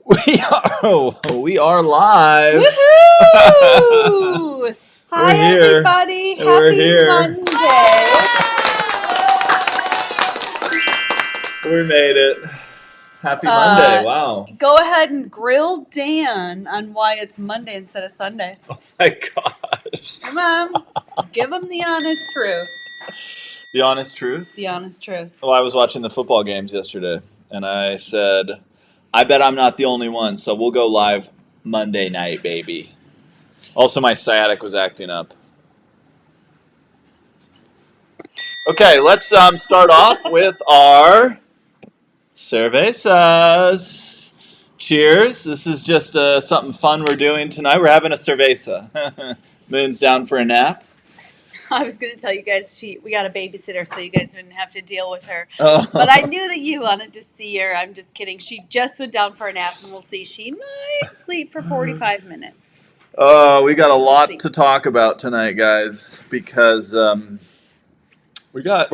We are live. Woohoo! Hi, everybody. We're Happy here. Monday. We made it. Happy Monday. Wow. Go ahead and grill Dan on why it's Monday instead of Sunday. Oh my gosh. Come on. Give him the honest truth. The honest truth? The honest truth. Well, I was watching the football games yesterday, and I said, I bet I'm not the only one, so we'll go live Monday night, baby. Also, my sciatic was acting up. Okay, let's start off with our cervezas. Cheers. This is just something fun we're doing tonight. We're having a cerveza. Moon's down for a nap. I was going to tell you guys we got a babysitter so you guys wouldn't have to deal with her. Oh. But I knew that you wanted to see her. I'm just kidding. She just went down for a nap, and we'll see. She might sleep for 45 minutes. Oh, we got a lot to talk about tonight, guys, because we're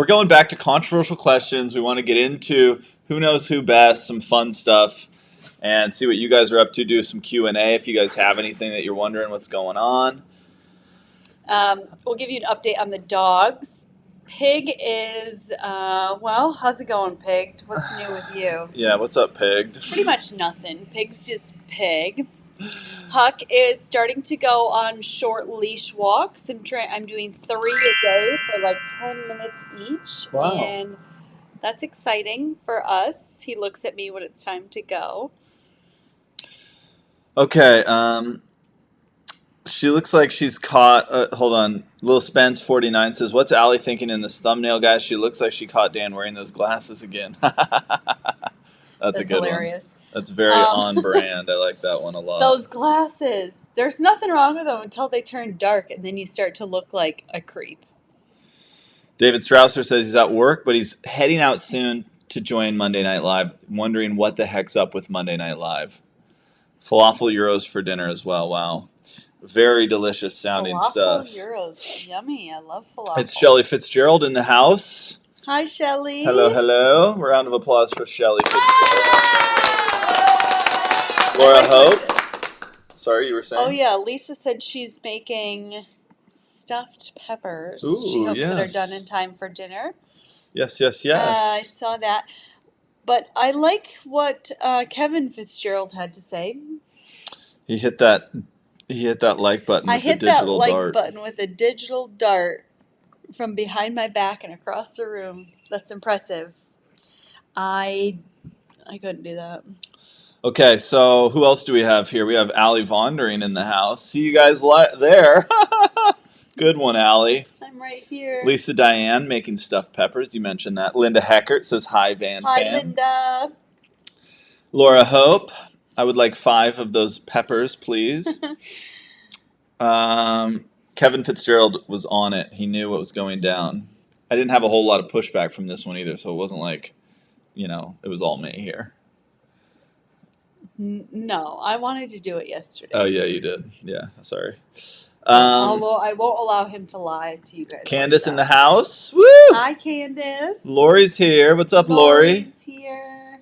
going back to controversial questions. We want to get into who knows who best, some fun stuff, and see what you guys are up to. Do some Q&A if you guys have anything that you're wondering what's going on. We'll give you an update on the dogs. Pig is, how's it going, Pig? What's new with you? Yeah, what's up, Pig? Pretty much nothing. Pig's just Pig. Huck is starting to go on short leash walks. I'm doing 3 a day for like 10 minutes each. Wow. And that's exciting for us. He looks at me when it's time to go. Okay, she looks like she's caught. Hold on. Lil Spence 49 says, "What's Allie thinking in this thumbnail, guys? She looks like she caught Dan wearing those glasses again." That's a good hilarious. One. That's very on brand. I like that one a lot. Those glasses. There's nothing wrong with them until they turn dark, and then you start to look like a creep. David Strausser says he's at work, but he's heading out soon to join Monday Night Live. Wondering what the heck's up with Monday Night Live. Falafel gyros for dinner as well. Wow. Very delicious sounding stuff. Falafel gyros. Yummy. I love falafel. It's Shelly Fitzgerald in the house. Hi, Shelly. Hello, hello. Round of applause for Shelly Fitzgerald. Laura Hope. Sorry, you were saying? Oh, yeah. Lisa said she's making stuffed peppers. Ooh, she hopes yes. that are done in time for dinner. Yes. I saw that. But I like what Kevin Fitzgerald had to say. He hit that like button with the digital dart. I hit that like button with a digital dart from behind my back and across the room. That's impressive. I couldn't do that. Okay, so who else do we have here? We have Allie Vondering in the house. See you guys there. Good one, Allie. I'm right here. Lisa Diane making stuffed peppers. You mentioned that. Linda Heckert says, "Hi, Van Hi, Fam." Linda. Laura Hope. I would like 5 of those peppers, please. Kevin Fitzgerald was on it. He knew what was going down. I didn't have a whole lot of pushback from this one either, so it wasn't like, it was all me here. No, I wanted to do it yesterday. Oh, yeah, you did. Yeah, sorry. Although I won't allow him to lie to you guys. Candace in the house. Woo! Hi, Candace. Lori's here. What's up, Lori? Lori's here.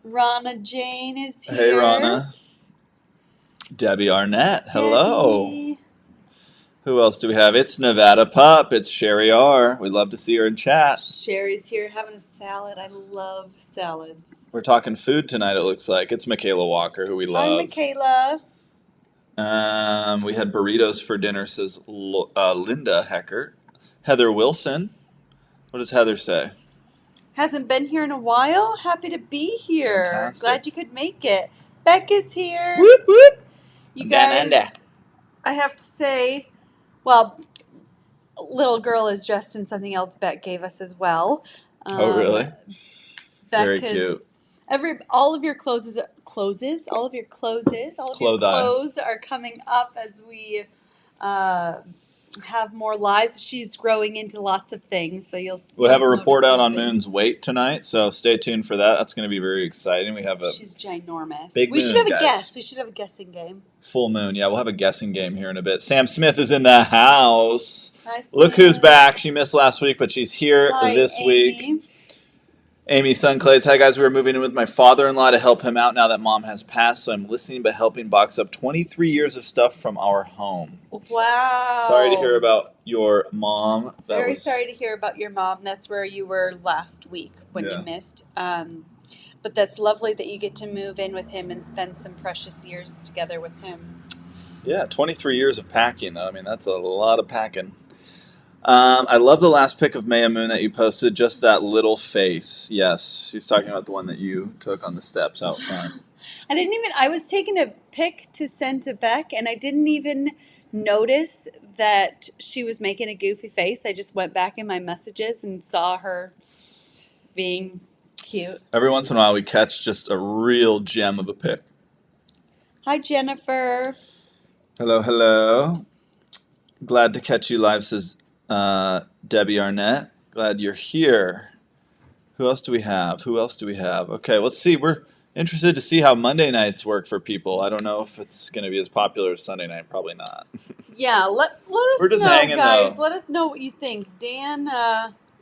Rana Jane is here. Hey, Rana. Debbie Arnett. Hello. Who else do we have? It's Nevada Pup. It's Sherry R. We'd love to see her in chat. Sherry's here having a salad. I love salads. We're talking food tonight, it looks like. It's Michaela Walker, who we love. Hi, Michaela. We had burritos for dinner, says Linda Heckert. Heather Wilson. What does Heather say? Hasn't been here in a while. Happy to be here. Fantastic. Glad you could make it. Beck is here. Whoop, whoop. You guys, I have to say, well, little girl is dressed in something else Beck gave us as well. Oh, really? Beck Very cute. All of your clothes are coming up as we have more lives. She's growing into lots of things, so we'll have a report out on Moon's weight tonight, so stay tuned for that. That's going to be very exciting. She's ginormous. Big we moon, should have guys. a guess. We should have a guessing game. Full moon. Yeah, we'll have a guessing game here in a bit. Sam Smith is in the house. Hi, Look who's back. She missed last week, but she's here this Amy. week. Amy Sunclades, hi guys, we were moving in with my father-in-law to help him out now that mom has passed, so I'm listening but helping box up 23 years of stuff from our home. Wow. Sorry to hear about your mom. Very sorry to hear about your mom. That's where you were last week when Yeah. you missed. But that's lovely that you get to move in with him and spend some precious years together with him. Yeah, 23 years of packing, though. I mean, that's a lot of packing. I love the last pic of Maya Moon that you posted, just that little face. Yes, she's talking about the one that you took on the steps out front. I was taking a pic to send to Beck, and I didn't even notice that she was making a goofy face. I just went back in my messages and saw her being cute. Every once in a while, we catch just a real gem of a pic. Hi, Jennifer. Hello, hello. Glad to catch you live, says Debbie Arnett. Glad you're here. Who else do we have? Okay, let's see. We're interested to see how Monday nights work for people. I don't know if it's going to be as popular as Sunday night. Probably not. Yeah, let us We're just know, hanging, guys. though. Let us know what you think. Dan,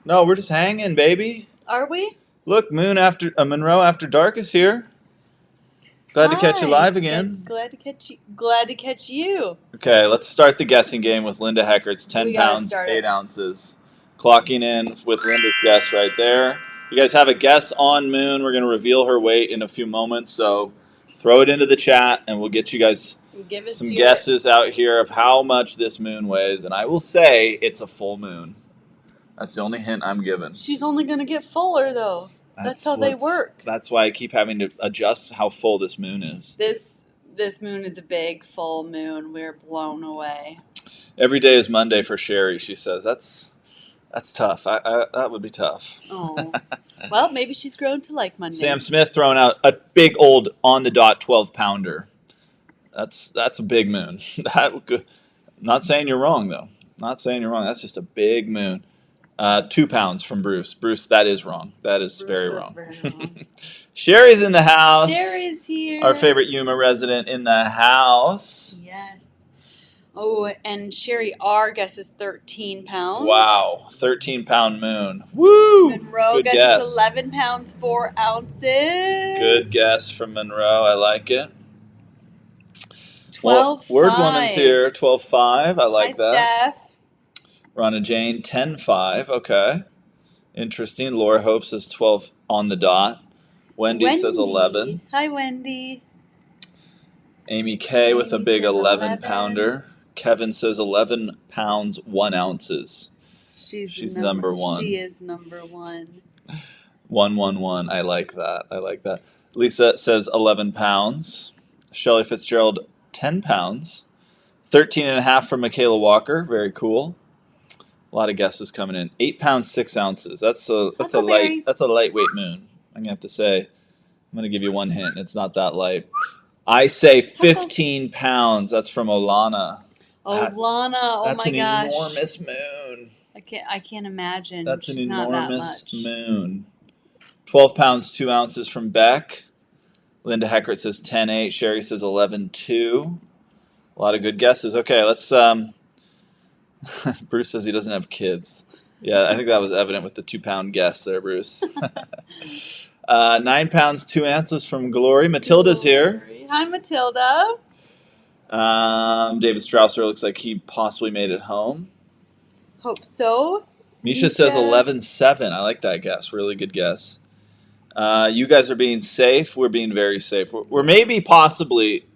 No, we're just hanging, baby. are we? Look, Monroe After Dark is here. Glad to catch you Hi. live again. Glad to catch you. Glad to catch you. Okay, let's start the guessing game with Linda Heckert's 10 We gotta pounds, start 8 it. ounces. Clocking in with Linda's guess right there. You guys have a guess on Moon. We're going to reveal her weight in a few moments, so throw it into the chat, and we'll get you guys Give us some your guesses out here of how much this moon weighs. And I will say it's a full moon. That's the only hint I'm given. She's only gonna get fuller though. That's how they work. That's why I keep having to adjust how full this moon is. This moon is a big full moon. We're blown away. Every day is Monday for Sherry, she says. That's tough. That would be tough. Oh, well, maybe she's grown to like Monday. Sam Smith throwing out a big old on the dot 12-pounder. That's a big moon. Not saying you're wrong though. Not saying you're wrong. That's just a big moon. 2 pounds from Bruce. Bruce, that is wrong. That is very wrong. Sherry's in the house. Sherry's here. Our favorite Yuma resident in the house. Yes. Oh, and Sherry, our guess is 13 pounds. Wow, 13-pound moon. Woo! Monroe Good guess guess. is 11 pounds 4 ounces. Good guess from Monroe. I like it. 12. Word Woman's here. 12.5. I like Hi, that. Steph. Ronna Jane 10.5. Okay. Interesting. Laura Hope says 12 on the dot. Wendy says 11. Hi, Wendy. Amy K with a Amy big says 11-pounder. Kevin says 11 pounds 1 ounces. She's number one. She is number one. 111. I like that. Lisa says 11 pounds. Shelley Fitzgerald 10 pounds. 13 and a half from Michaela Walker. Very cool. A lot of guesses coming in. 8 pounds 6 ounces. That's a lightweight moon. I'm gonna have to say. I'm gonna give you one hint. It's not that light. I say 15 pounds. That's from Olana. Oh, Lana! Oh That's my an gosh! enormous moon. I can't imagine. That's an She's not that enormous much. moon. 12 pounds 2 ounces from Beck. Linda Heckert says 10.8. Sherry says 11.2. A lot of good guesses. Okay, let's. Bruce says he doesn't have kids. Yeah, I think that was evident with the 2-pound guess there, Bruce. 9 pounds 2 ounces from Glory. Matilda's here. Hi, Matilda. David Strausser looks like he possibly made it home. Hope so. Misha says 11.7. I like that guess. Really good guess. You guys are being safe. We're being very safe. We're maybe possibly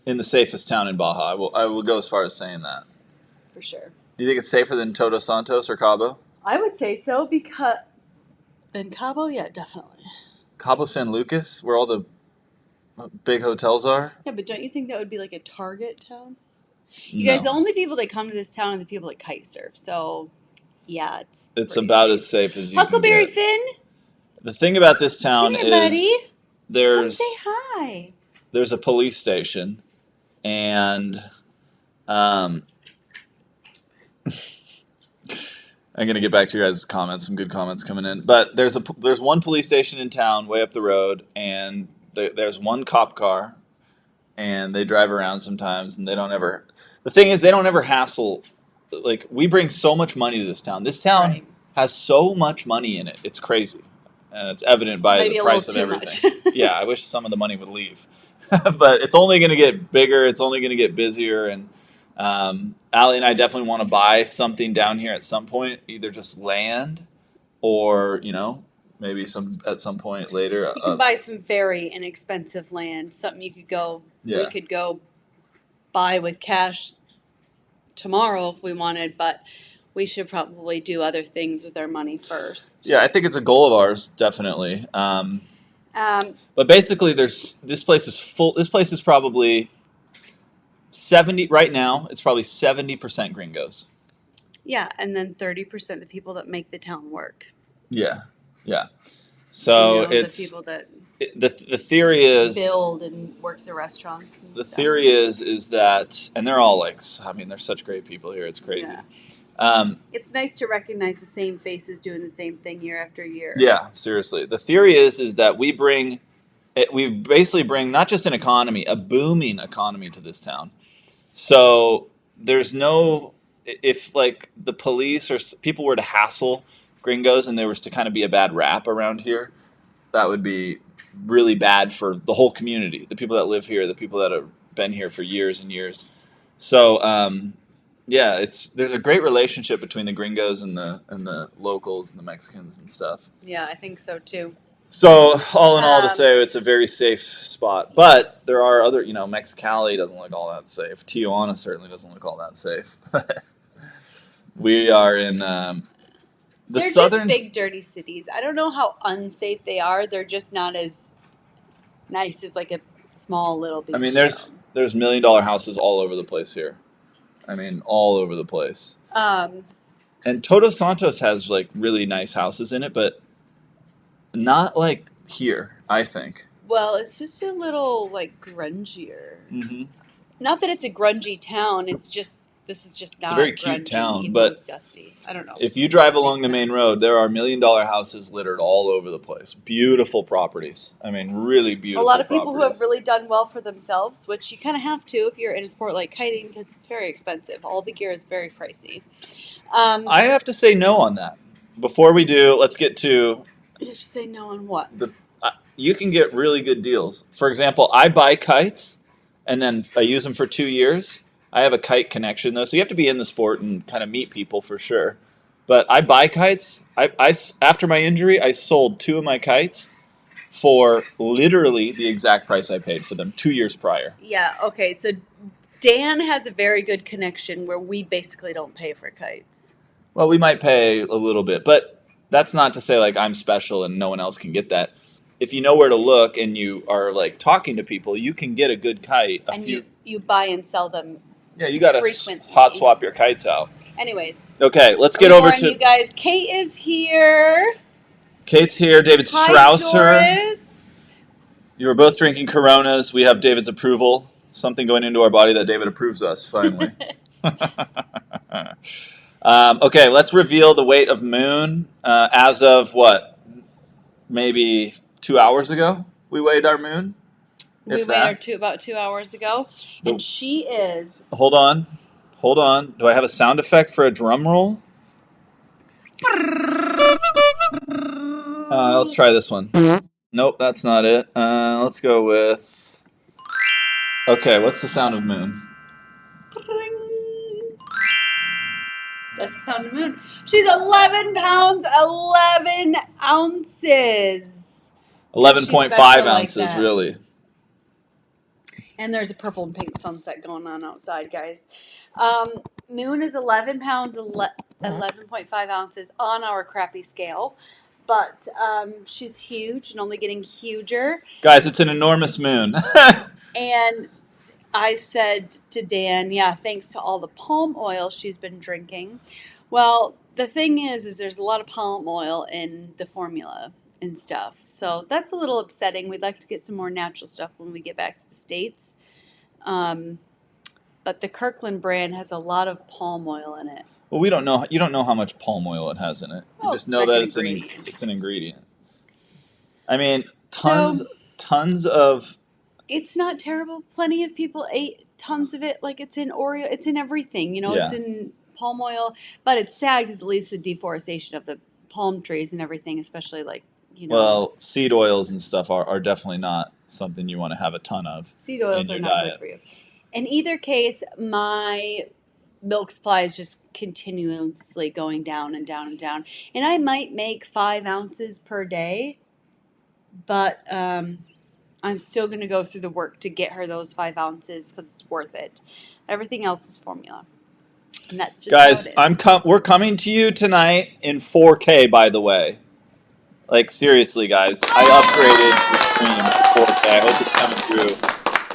in the safest town in Baja. I will go as far as saying that. For sure. Do you think it's safer than Todos Santos or Cabo? I would say so because in Cabo, yeah, definitely. Cabo San Lucas, where all the big hotels are? Yeah, but don't you think that would be like a target town? You guys, the only people that come to this town are the people that kite surf. So, yeah, it's about as safe as you Huckleberry can get. Finn. The thing about this town Come here, buddy. there's Come say hi. There's a police station, and I'm gonna get back to your guys' comments. Some good comments coming in, but there's one police station in town, way up the road, and there's one cop car, and they drive around sometimes, and they don't ever. The thing is, they don't ever hassle. Like, we bring so much money to this town. This town has so much money in it. It's crazy. and it's evident by Maybe the a price of little too everything. much. Yeah, I wish some of the money would leave. But it's only going to get bigger. It's only going to get busier. And Allie and I definitely want to buy something down here at some point, either just land or, maybe at some point later. You can buy some very inexpensive land, something we could go buy with cash tomorrow if we wanted, but we should probably do other things with our money first. Yeah, I think it's a goal of ours, definitely. But basically, this place is full. This place is probably 70 right now. It's probably 70% gringos. Yeah, and then 30% the people that make the town work. Yeah. So it's the people that the theory is build and work the restaurants. And the stuff. theory is that, and they're all they're such great people here. It's crazy. Yeah. It's nice to recognize the same faces doing the same thing year after year. Yeah, seriously. The theory is that we basically bring not just an economy, a booming economy to this town. So there's if the police or people were to hassle gringos and there was to kind of be a bad rap around here, that would be really bad for the whole community, the people that live here, the people that have been here for years and years. So there's a great relationship between the gringos and the locals and the Mexicans and stuff. Yeah, I think so too. So all in all, to say it's a very safe spot, but there are other, Mexicali doesn't look all that safe. Tijuana certainly doesn't look all that safe. We are in They're southern. Just big dirty cities. I don't know how unsafe they are. They're just not as nice as like a small little beach. I mean, there's $1 million houses all over the place here. I mean, all over the place. And Todos Santos has really nice houses in it, but not like here, I think. Well, it's just a little grungier. Mm-hmm. Not that it's a grungy town. This is just not. It's a very grungy, cute town, even but it's dusty. I don't know. If you drive along the main road, there are $1 million houses littered all over the place. Beautiful properties. I mean, really beautiful. A lot of people properties. who have really done well for themselves, which you kind of have to if you're in a sport like kiting, because it's very expensive. All the gear is very pricey. I have to say no on that. Before we do, let's get to. You should say no on what? You can get really good deals. For example, I buy kites, and then I use them for 2 years. I have a kite connection, though, so you have to be in the sport and kind of meet people for sure. But I buy kites. After my injury, I sold 2 of my kites for literally the exact price I paid for them 2 years prior. Yeah, okay, so Dan has a very good connection where we basically don't pay for kites. Well, we might pay a little bit, but that's not to say I'm special and no one else can get that. If you know where to look and you are talking to people, you can get a good kite. You buy and sell them. Yeah, you got to hot swap your kites out. Anyways. Okay, let's get over to you guys. Kate is here. Kate's here. David Strausser. Doris. You were both drinking Coronas. We have David's approval. Something going into our body that David approves us, finally. Okay, let's reveal the weight of Moon. As of what? Maybe 2 hours ago, we weighed our Moon. We weighed her about 2 hours ago, and she is. Hold on. Do I have a sound effect for a drum roll? Let's try this one. Nope, that's not it. Let's go with. Okay, what's the sound of Moon? That's the sound of Moon. She's 11 pounds, 11 ounces. 11.5 ounces, really. And there's a purple and pink sunset going on outside, guys. Moon is 11 pounds, 11.5 ounces on our crappy scale. But she's huge and only getting huger. Guys, it's an enormous moon. And I said to Dan, yeah, thanks to all the palm oil she's been drinking. Well, the thing is there's a lot of palm oil in the formula and stuff. So that's a little upsetting. We'd like to get some more natural stuff when we get back to the States. But the Kirkland brand has a lot of palm oil in it. Well, we don't know. You don't know how much palm oil it has in it. You just know that it's an ingredient. I mean, tons of. It's not terrible. Plenty of people ate tons of it. It's in Oreo. It's in everything. Yeah. It's in palm oil. But it's sad because it leads to deforestation of the palm trees and everything, especially you know, Well, seed oils and stuff are definitely not something you want to have a ton of seed oils in are your not diet. good for you. In either case, my milk supply is just continuously going down and down and down. And I might make 5 ounces per day, but I'm still going to go through the work to get her those 5 ounces because it's worth it. Everything else is formula. And that's just Guys, how it is. we're coming to you tonight in 4K, by the way. Like, seriously, guys. I upgraded the stream to 4K. I hope it's coming through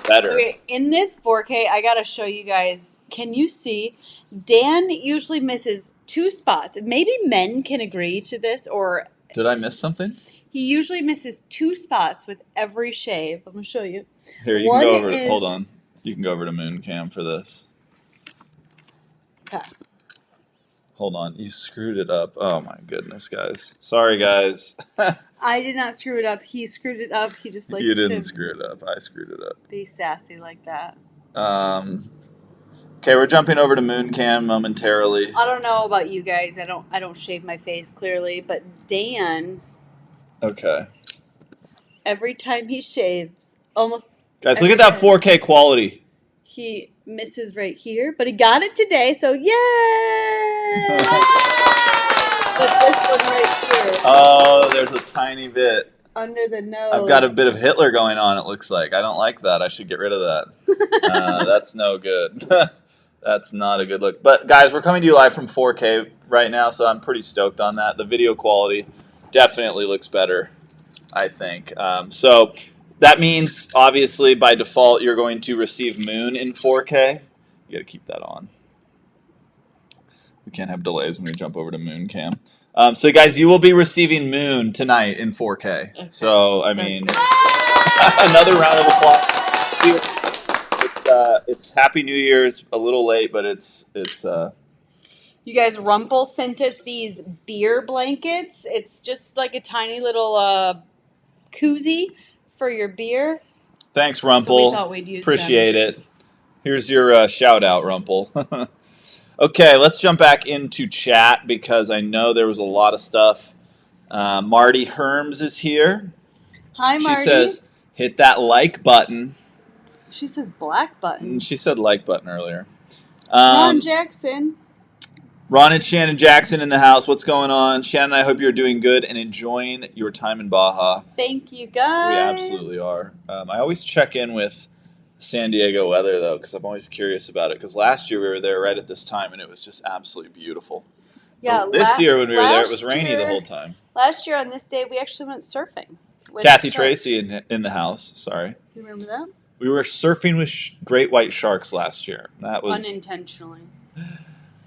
better. Okay, in this 4K, I gotta show you guys. Can you see? Dan usually misses 2 spots. Maybe men can agree to this, or Did I miss something? he usually misses 2 spots with every shave. I'm gonna show you. Here, you One can go over. is- Hold on. You can go over to Moon Cam for this. Okay. Hold on. You screwed it up. Oh, my goodness, guys. Sorry, guys. I did not screw it up. He screwed it up. He just likes You didn't to screw it up. I screwed it up. be sassy like that. Okay, we're jumping over to Moon Cam momentarily. I don't know about you guys. I don't shave my face clearly, but Dan, Okay. every time he shaves, almost Guys, look at that 4K quality. he misses right here, but he got it today, so yay! But this one right here, Oh, there's a tiny bit. under the nose. I've got a bit of Hitler going on, it looks like. I don't like that. I should get rid of that. That's no good. That's not a good look. But, guys, we're coming to you live from 4K right now, so I'm pretty stoked on that. The video quality definitely looks better, I think. So that means, obviously, by default, you're going to receive Moon in 4K. You got to keep that on. We can't have delays when we jump over to Moon Cam. So, guys, you will be receiving Moon tonight in 4K. Okay. So, I That's mean, good. another round of applause. It's Happy New Year's, a little late, but it's. You guys, Rumpel sent us these beer blankets. It's just like a tiny little koozie for your beer. Thanks, So we Rumpel. thought we'd use Appreciate it. Here's your shout out, Rumpel. Okay, let's jump back into chat because I know there was a lot of stuff. Marty Herms is here. Hi, Marty. She says, hit that like button. She says black button. She said like button earlier. Ron Jackson. Ron and Shannon Jackson in the house. What's going on? Shannon, I hope you're doing good and enjoying your time in Baja. Thank you, guys. We absolutely are. I always check in with San Diego weather, though, because I'm always curious about it. Because last year we were there right at this time, and it was just absolutely beautiful. Yeah. But this year when we were there, it was rainy the whole time. Last year on this day, we actually went surfing. With Kathy sharks. Tracy in the house. Sorry. You remember that? We were surfing with great white sharks last year. That was unintentionally.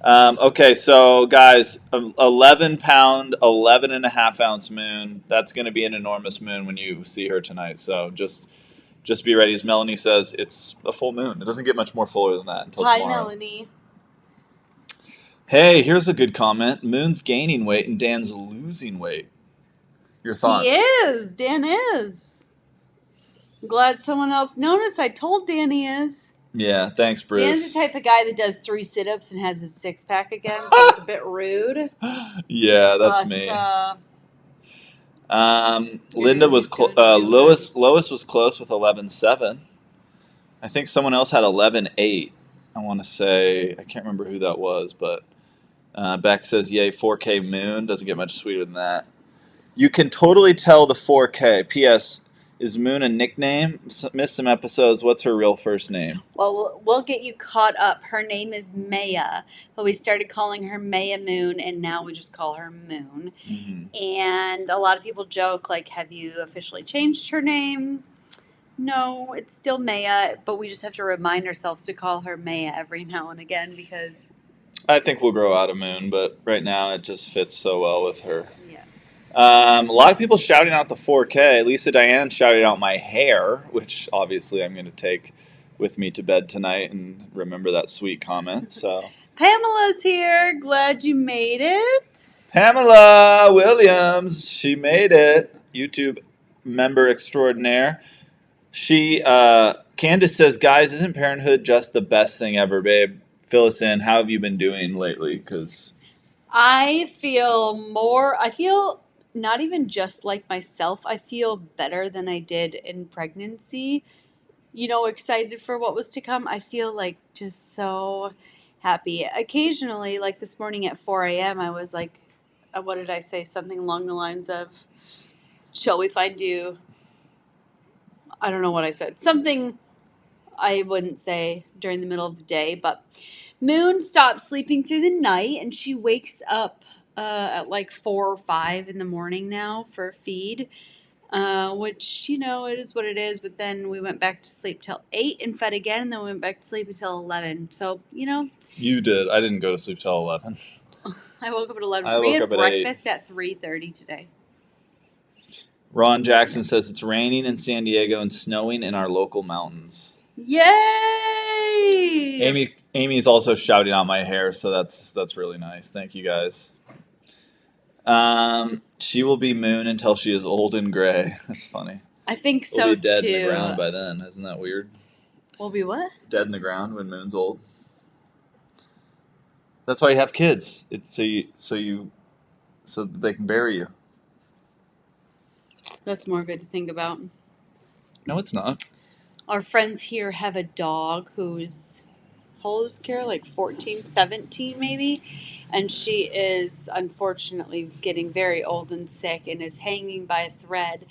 Okay, so guys, 11-pound, 11.5-ounce moon. That's going to be an enormous moon when you see her tonight. So just be ready. As Melanie says, it's a full moon. It doesn't get much more fuller than that until Hi, tomorrow. Melanie. Hey, here's a good comment. Moon's gaining weight and Dan's losing weight. Your thoughts? He is. Dan is. I'm glad someone else noticed. I told Dan he is. Yeah, thanks, Bruce. Dan's the type of guy that does 3 sit-ups and has his 6-pack again, so it's a bit rude. Yeah, that's But, me. You're Linda was gonna do Lois was close with 11.7. I think someone else had 11.8. I want to say I can't remember who that was, but Beck says, "Yay, 4K moon doesn't get much sweeter than that." You can totally tell the 4K. P.S. Is Moon a nickname? Missed some episodes. What's her real first name? Well, we'll get you caught up. Her name is Maya, but we started calling her Maya Moon, and now we just call her Moon. Mm-hmm. And a lot of people joke, like, have you officially changed her name? No, it's still Maya, but we just have to remind ourselves to call her Maya every now and again because... I think we'll grow out of Moon, but right now it just fits so well with her. Yeah. A lot of people shouting out the 4K. Lisa Diane shouted out my hair, which obviously I'm going to take with me to bed tonight and remember that sweet comment. So Pamela's here. Glad you made it. Pamela Williams, she made it. YouTube member extraordinaire. Candace says, guys, isn't parenthood just the best thing ever, babe? Fill us in. How have you been doing lately? Because I feel not even just like myself. I feel better than I did in pregnancy. Excited for what was to come. I feel like just so happy. Occasionally, like this morning at 4 a.m., I was like, what did I say? Something along the lines of, shall we find you? I don't know what I said. Something I wouldn't say during the middle of the day, but Moon stops sleeping through the night and she wakes up at like 4 or 5 in the morning now for a feed, which, it is what it is. But then we went back to sleep till 8 and fed again, and then we went back to sleep until 11. So, You did. I didn't go to sleep till 11. I woke up at 11. I We woke had up at 8. breakfast at 3:30 today. Ron Jackson says it's raining in San Diego and snowing in our local mountains. Yay! Amy's also shouting out my hair, so that's really nice. Thank you guys. She will be Moon until she is old and gray. That's funny. I think so We'll be dead too. in the ground by then. Isn't that weird? We'll be what? Dead in the ground when Moon's old. That's why you have kids. It's so that they can bury you. That's more good to think about. No, it's not. Our friends here have a dog who's, how old is Kara? Like 14, 17 maybe? And she is unfortunately getting very old and sick and is hanging by a thread.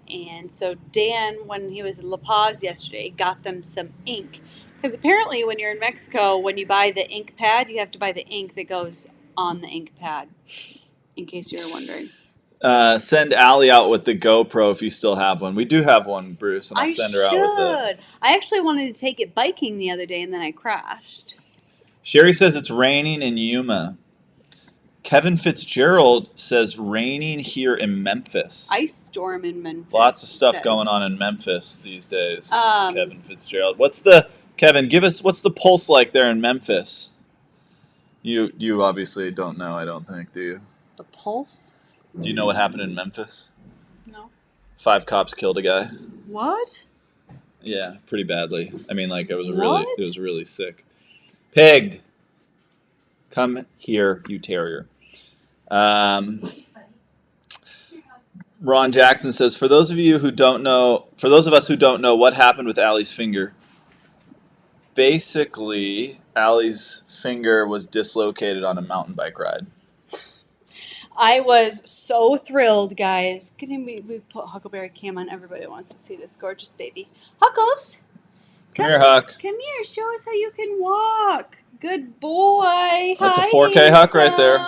And so Dan, when he was in La Paz yesterday, got them some ink. Because apparently when you're in Mexico, when you buy the ink pad, you have to buy the ink that goes on the ink pad, in case you were wondering. Send Allie out with the GoPro if you still have one. We do have one, Bruce, and I'll send her out with it. I actually wanted to take it biking the other day, and then I crashed. Sherry says it's raining in Yuma. Kevin Fitzgerald says raining here in Memphis. Ice storm in Memphis. Lots of stuff going on in Memphis these days. Kevin Fitzgerald. Kevin, what's the pulse like there in Memphis? You obviously don't know, I don't think, do you? The pulse? Do you know what happened in Memphis? No. 5 cops killed a guy. What? Yeah, pretty badly. I mean, like it was What? really sick. Pegged. Come here, you terrier. Ron Jackson says, for those of us who don't know what happened with Allie's finger. Basically, Allie's finger was dislocated on a mountain bike ride. I was so thrilled, guys. We put Huckleberry Cam on. Everybody wants to see this gorgeous baby. Huckles! Come here, Huck. Come here. Show us how you can walk. Good boy. That's Hi, a 4K Huck right there.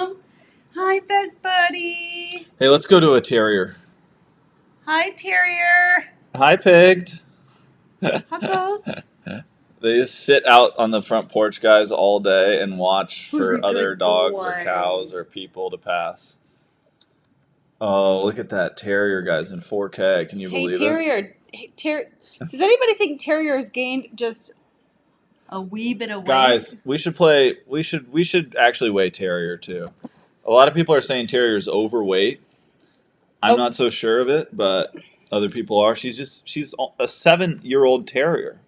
Hi, best buddy. Hey, let's go to a terrier. Hi, terrier. Hi, Pegged. Huckles. They just sit out on the front porch, guys, all day and watch Who's for a other good dogs boy? or cows or people to pass. Oh, look at that terrier, guys, in 4K. Can you believe it? Hey, terrier. Does anybody think terriers gained just a wee bit of weight? Guys, we should actually weigh terrier too. A lot of people are saying terrier's overweight. I'm not so sure of it, but other people are. She's a 7-year-old terrier.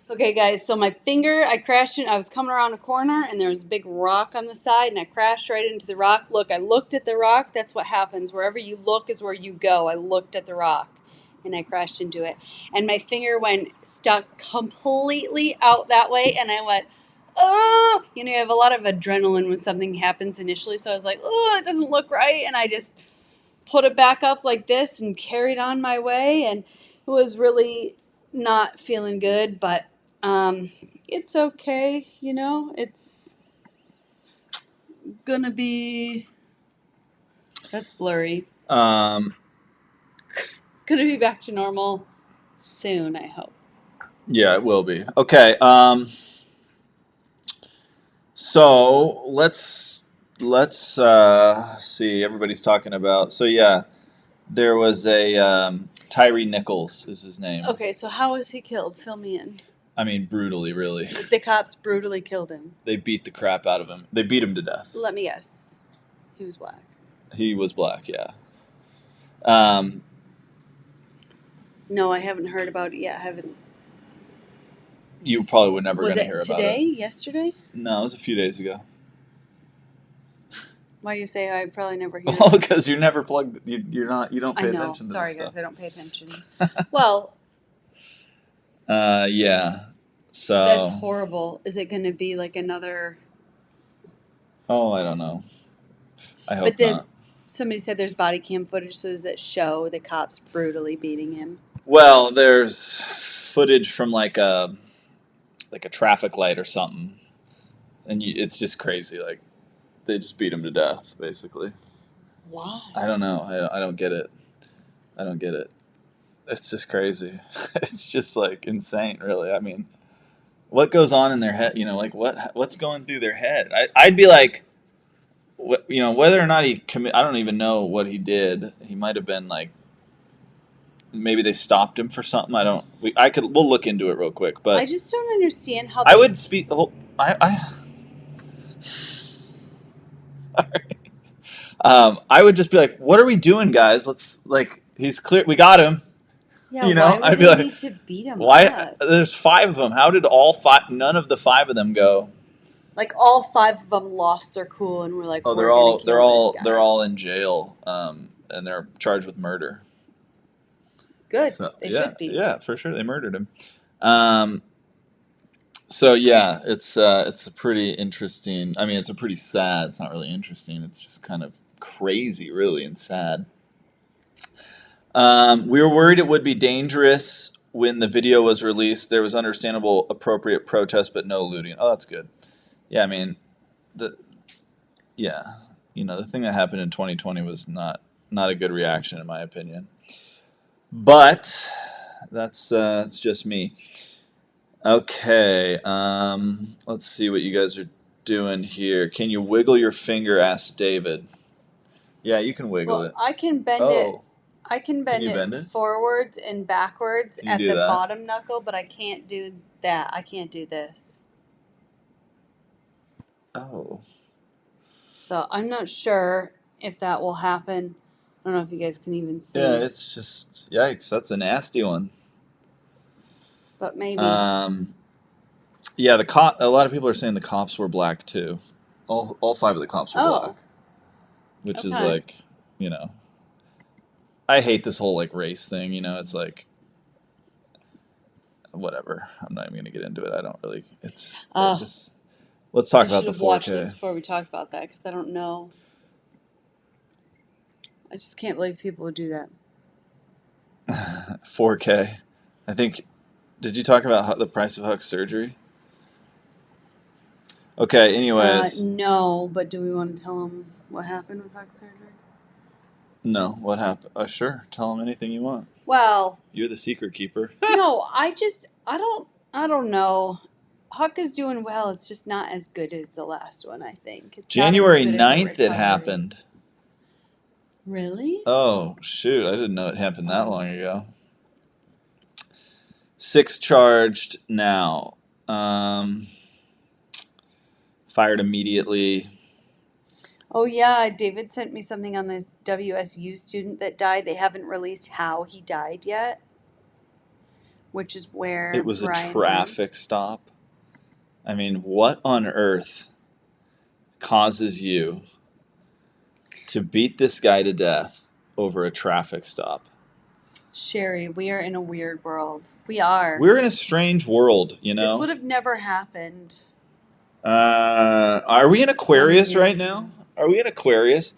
Okay, guys, so my finger, I crashed in. I was coming around a corner, and there was a big rock on the side, and I crashed right into the rock. Look, I looked at the rock. That's what happens. Wherever you look is where you go. I looked at the rock, and I crashed into it. And my finger stuck completely out that way, and I went, oh! You have a lot of adrenaline when something happens initially, so I was like, oh, it doesn't look right, and I just put it back up like this and carried on my way, and it was really not feeling good, but it's okay, it's gonna be, that's blurry. Gonna be back to normal soon, I hope. Yeah, it will be. Okay, so let's see. Everybody's talking about, so yeah, there was a Tyree Nichols is his name. Okay, so how was he killed? Fill me in. I mean, brutally, really. The cops brutally killed him. They beat the crap out of him. They beat him to death. Let me guess. He was black. He was black, yeah. No, I haven't heard about it yet. I haven't. You probably were never going to hear Was about it today? it. Yesterday? No, it was a few days ago. Why you say I probably never hear Well, them? because you're never plugged. You don't I pay know. attention to Sorry, this guys, stuff. I don't pay attention. Well, Yeah. So. that's horrible. Is it going to be like another? Oh, I don't know. I hope But not. somebody said there's body cam footage, so does that show the cops brutally beating him? Well, there's footage from like a traffic light or something, and it's just crazy. Like they just beat him to death, basically. Why? I don't know. I don't get it. I don't get it. It's just crazy. It's just like insane, really. I mean, what goes on in their head? You know, like what's going through their head? I'd be like, you know, whether or not he I don't even know what he did. He might have been like, maybe they stopped him for something. I don't. We'll look into it real quick. But I just don't understand how. I would speak the whole. Sorry. I would just be like, "What are we doing, guys? Let's like, he's clear. We got him." Yeah, You know, why would I'd be they like, need to beat him "Why? up? There's 5 of them. How did all 5? None of the 5 of them go." Like all 5 of them lost their cool and were like, Oh, "We're gonna kill this guy." they're all in jail, and they're charged with murder. Good. So, They yeah, should be. yeah, for sure, they murdered him. So yeah, it's a pretty interesting. I mean, it's a pretty sad. It's not really interesting. It's just kind of crazy, really, and sad. We were worried it would be dangerous when the video was released. There was understandable, appropriate protest, but no looting. Oh, that's good. Yeah, I mean, the yeah, you know, the thing that happened in 2020 was not a good reaction, in my opinion. But that's it's just me. Okay, let's see what you guys are doing here. Can you wiggle your finger? Asked David. Yeah, you can wiggle Well, it. I can bend it. Oh, I can bend you it bend it? forwards and backwards Can you at do the that? bottom knuckle, but I can't do that. I can't do this. Oh. So I'm not sure if that will happen. I don't know if you guys can even see. Yeah, it's just yikes. That's a nasty one. But maybe. Yeah, a lot of people are saying the cops were black too. All 5 of the cops were black, which is Okay. like, you know, I hate this whole like race thing. You know, it's like whatever. I'm not even gonna get into it. I don't really. It's just. Let's talk about the 4K. I should have watched this before we talked about that because I don't know. I just can't believe people would do that. 4K. I think. Did you talk about the price of Huck's surgery? Okay. Anyways. No, but do we want to tell them what happened with Huck's surgery? No. What happened? Sure. Tell them anything you want. Well. You're the secret keeper. No, I don't know. Huck is doing well. It's just not as good as the last one, I think. It's January 9th it happened. Really? Oh, shoot. I didn't know it happened that long ago. 6 charged now. Fired immediately. Oh, yeah. David sent me something on this WSU student that died. They haven't released how he died yet, which is where it was Brian a traffic stop. I mean, what on earth causes you to beat this guy to death over a traffic stop? Sherry, we are in a weird world. We are. We're in a strange world, you know? This would have never happened. Are we in Aquarius right now? Are we in Aquarius?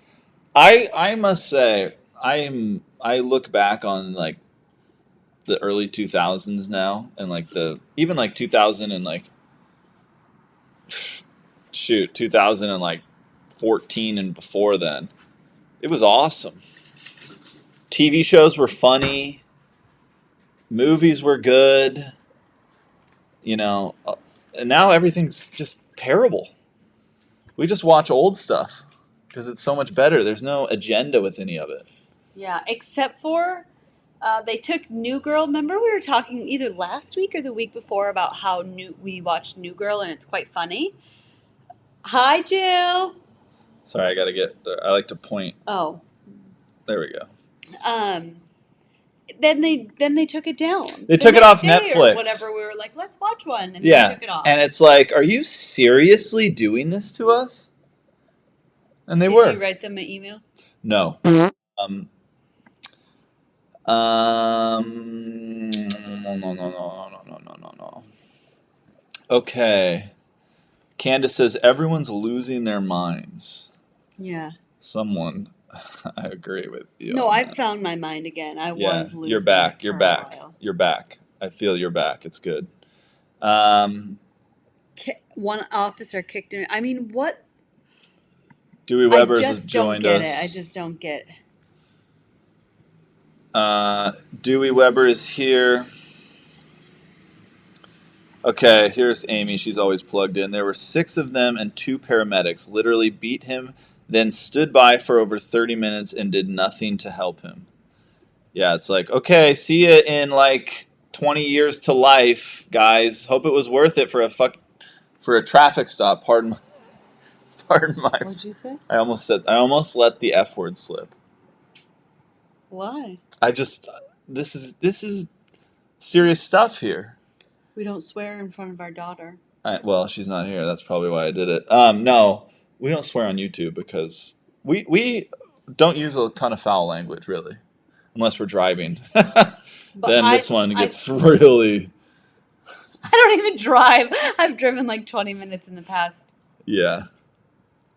I must say, I look back on like the early 2000s now, and like even like 2000 and like 2000 and like 14 and before then. It was awesome. TV shows were funny. Movies were good. You know, and now everything's just terrible. We just watch old stuff because it's so much better. There's no agenda with any of it. Yeah, except for they took New Girl. Remember we were talking either last week or the week before about how we watched New Girl and it's quite funny. Hi, Jill. Sorry, I like to point. Oh. There we go. Then they took it down. They took it off Netflix. Or whatever. We were like, let's watch one, and yeah, they took it off. And it's like, are you seriously doing this to us? And they Did were. you write them an email? No. Um, no. Okay. Candace says everyone's losing their minds. Yeah. Someone, I agree with you. No, on I that. found my mind again. I Yeah, was losing you're back. it You're for back. a while. You're back. I feel you're back. It's good. One officer kicked him. I mean, what? Dewey I Weber's has just don't joined get us. it. I just don't get. Dewey Weber is here. Okay, here's Amy. She's always plugged in. There were 6 of them and 2 paramedics. Literally beat him, then stood by for over 30 minutes and did nothing to help him. Yeah, it's like, okay, see you in like 20 years to life, guys. Hope it was worth it for a traffic stop. Pardon my. What'd you say? I almost let the F word slip. Why? This is serious stuff here. We don't swear in front of our daughter. Well, she's not here. That's probably why I did it. No, we don't swear on YouTube because we don't use a ton of foul language, really, unless we're driving. Then this one gets really. I don't even drive. I've driven like 20 minutes in the past Yeah.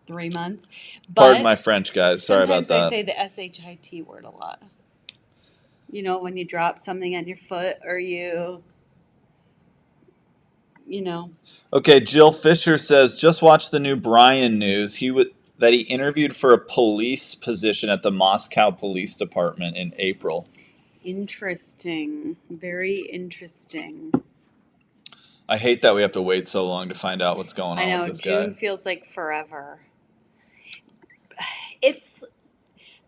3 months. Pardon my French, guys. Sorry about that. Sometimes I say the SHIT word a lot. You know, when you drop something on your foot or you know. Okay, Jill Fisher says, just watch the new Brian news. That he interviewed for a police position at the Moscow Police Department in April. Interesting. Very interesting. I hate that we have to wait so long to find out what's going on with this guy. June feels like forever.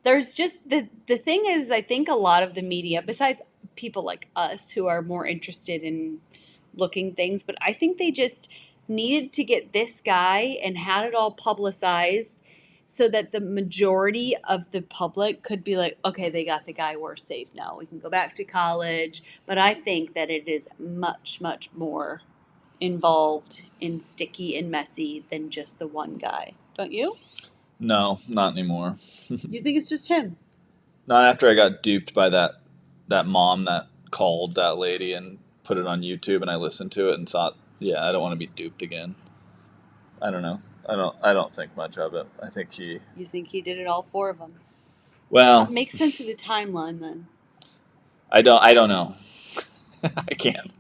There's just the thing is, I think a lot of the media, besides people like us who are more interested in looking things, but I think they just needed to get this guy and had it all publicized so that the majority of the public could be like, okay, they got the guy, we're safe now. We can go back to college. But I think that it is much, much more involved in sticky and messy than just the one guy. Don't you? No, not anymore. You think it's just him? Not after I got duped by that mom that called that lady and put it on YouTube, and I listened to it and thought, yeah, I don't want to be duped again. I don't know. I don't think much of it. I think he. You think he did it, all 4 of them? Well, Makes sense of the timeline then. I don't know. I can't.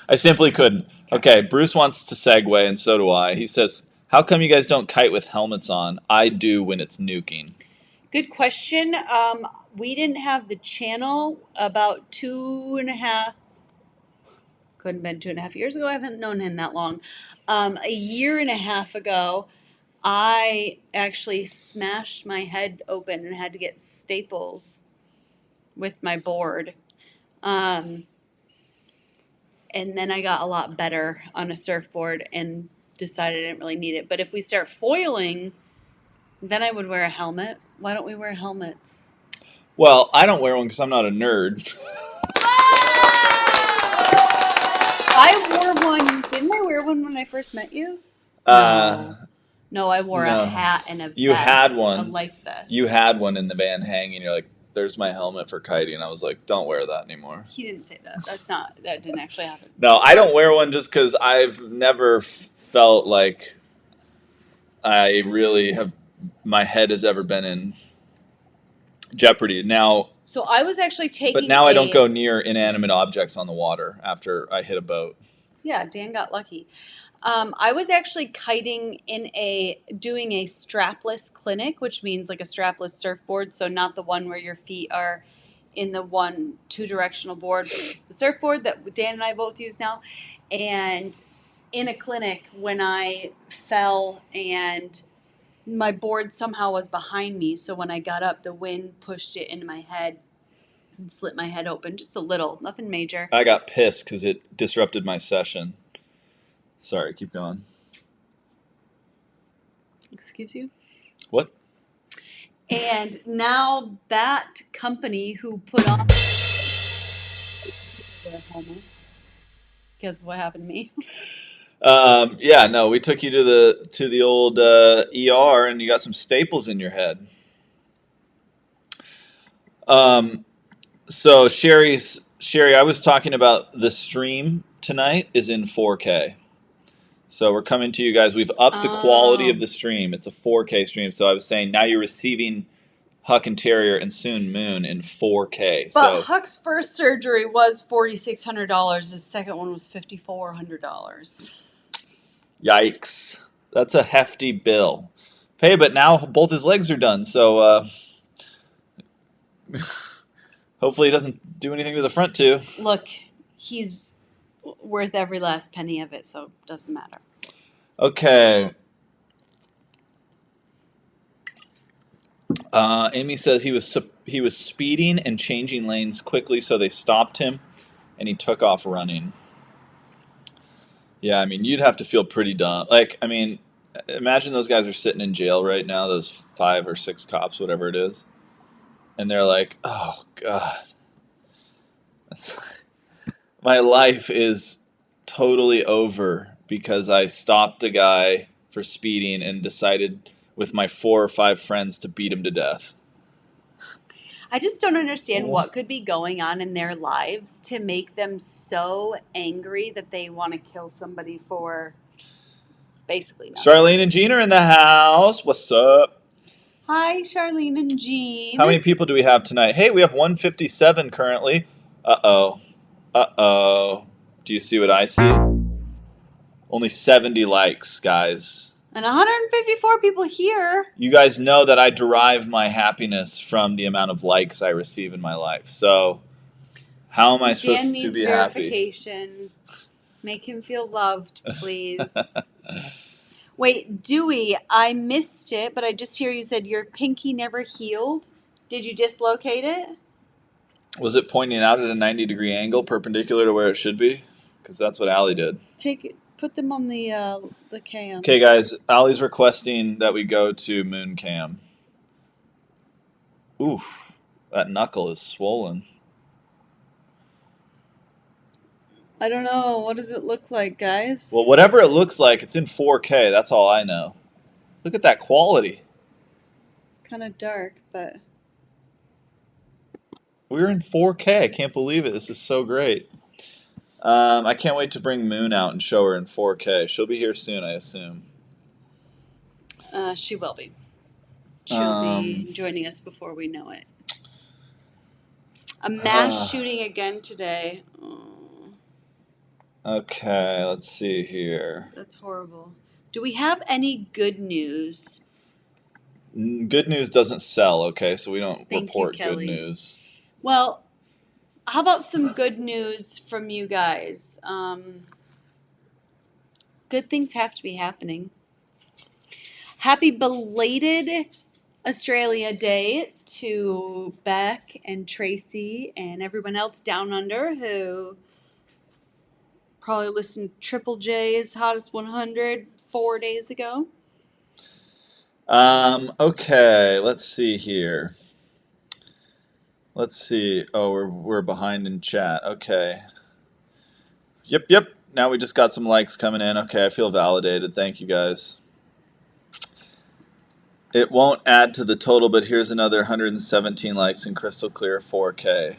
I simply couldn't. Okay, Bruce wants to segue, and so do I. He says, how come you guys don't kite with helmets on? I do when it's nuking. Good question. We didn't have the channel about 2.5. Couldn't have been 2.5 years ago. I haven't known him that long. A year and a half ago, I actually smashed my head open and had to get staples with my board. And then I got a lot better on a surfboard and decided I didn't really need it. But if we start foiling, then I would wear a helmet. Why don't we wear helmets? Well, I don't wear one because I'm not a nerd. I wore one. Didn't I wear one when I first met you? No, I wore a hat and a vest. You had one. A life vest. You had one in the van hanging. You're like, there's my helmet for kiting. I was like, don't wear that anymore. He didn't say that. That didn't actually happen. No, I don't wear one just because I've never felt like I really have, my head has ever been in jeopardy. Now. So I was actually taking. But now I don't go near inanimate objects on the water after I hit a boat. Yeah, Dan got lucky. I was actually kiting doing a strapless clinic, which means like a strapless surfboard. So not the one where your feet are in the 2-directional board, but the surfboard that Dan and I both use now. And in a clinic, when I fell and my board somehow was behind me, so when I got up, the wind pushed it into my head and slit my head open just a little, nothing major. I got pissed because it disrupted my session. Sorry, keep going. Excuse you? What? And now that company who put on their helmets, because what happened to me? Yeah, no, we took you to the old ER, and you got some staples in your head. Um, so Sherry, I was talking about the stream tonight is in 4K. So we're coming to you guys. We've upped the quality of Oh. the stream. It's a 4K stream. So I was saying now you're receiving Huck and Terrier and soon Moon in 4K. But So Huck's first surgery was $4,600. His second one was $5,400. yikes, that's a hefty bill. Hey, but now both his legs are done. So hopefully he doesn't do anything to the front too. Look, he's worth every last penny of it, so it doesn't matter. Okay. Amy says he was speeding and changing lanes quickly, so they stopped him, and he took off running. Yeah, I mean, you'd have to feel pretty dumb. Like, I mean, imagine those guys are sitting in jail right now, those 5 or 6 cops, whatever it is, and they're like, "Oh God, that's, my life is totally over because I stopped a guy for speeding and decided with my 4 or 5 friends to beat him to death." I just don't understand what could be going on in their lives to make them so angry that they want to kill somebody for basically nothing. Charlene and Jean are in the house. What's up? Hi, Charlene and Jean. How many people do we have tonight? Hey, we have 157 currently. Uh-oh. Uh-oh. Do you see what I see? Only 70 likes, guys. And 154 people here. You guys know that I derive my happiness from the amount of likes I receive in my life. So, how am I supposed Dan to needs be happy? verification. Make him feel loved, please. Wait, Dewey, I missed it, but I just hear you said your pinky never healed. Did you dislocate it? Was it pointing out at a 90-degree angle perpendicular to where it should be? Because that's what Allie did. Put them on the cam. Okay, guys, Allie's requesting that we go to Moon Cam. Oof, that knuckle is swollen. I don't know. What does it look like, guys? Well, whatever it looks like, it's in 4K. That's all I know. Look at that quality. It's kind of dark, but... We're in 4K. I can't believe it. This is so great. I can't wait to bring Moon out and show her in 4K. She'll be here soon, I assume. She will be. She'll be joining us before we know it. A mass shooting again today. Oh, Okay, let's see here. that's horrible. Do we have any good news? Good news doesn't sell, okay? So we don't Thank you, report good Kelly. news. Well, how about some good news from you guys? Good things have to be happening. Happy belated Australia Day to Beck and Tracy and everyone else down under who probably listened to Triple J's Hottest 100 4 days ago. Okay, let's see here. Let's see. Oh, we're behind in chat. Okay. Yep. Now we just got some likes coming in. Okay, I feel validated. Thank you, guys. It won't add to the total, but here's another 117 likes in crystal clear 4K.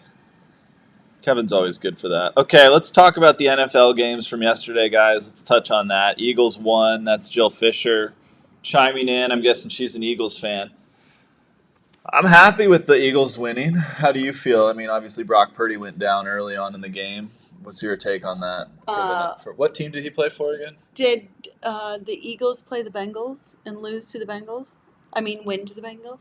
Kevin's always good for that. Okay, let's talk about the NFL games from yesterday, guys. Let's touch on that. Eagles won. That's Jill Fisher chiming in. I'm guessing she's an Eagles fan. I'm happy with the Eagles winning. How do you feel? I mean, obviously Brock Purdy went down early on in the game. What's your take on that? For what team did he play for again? Did the Eagles play the Bengals and lose to the Bengals? I mean, win to the Bengals?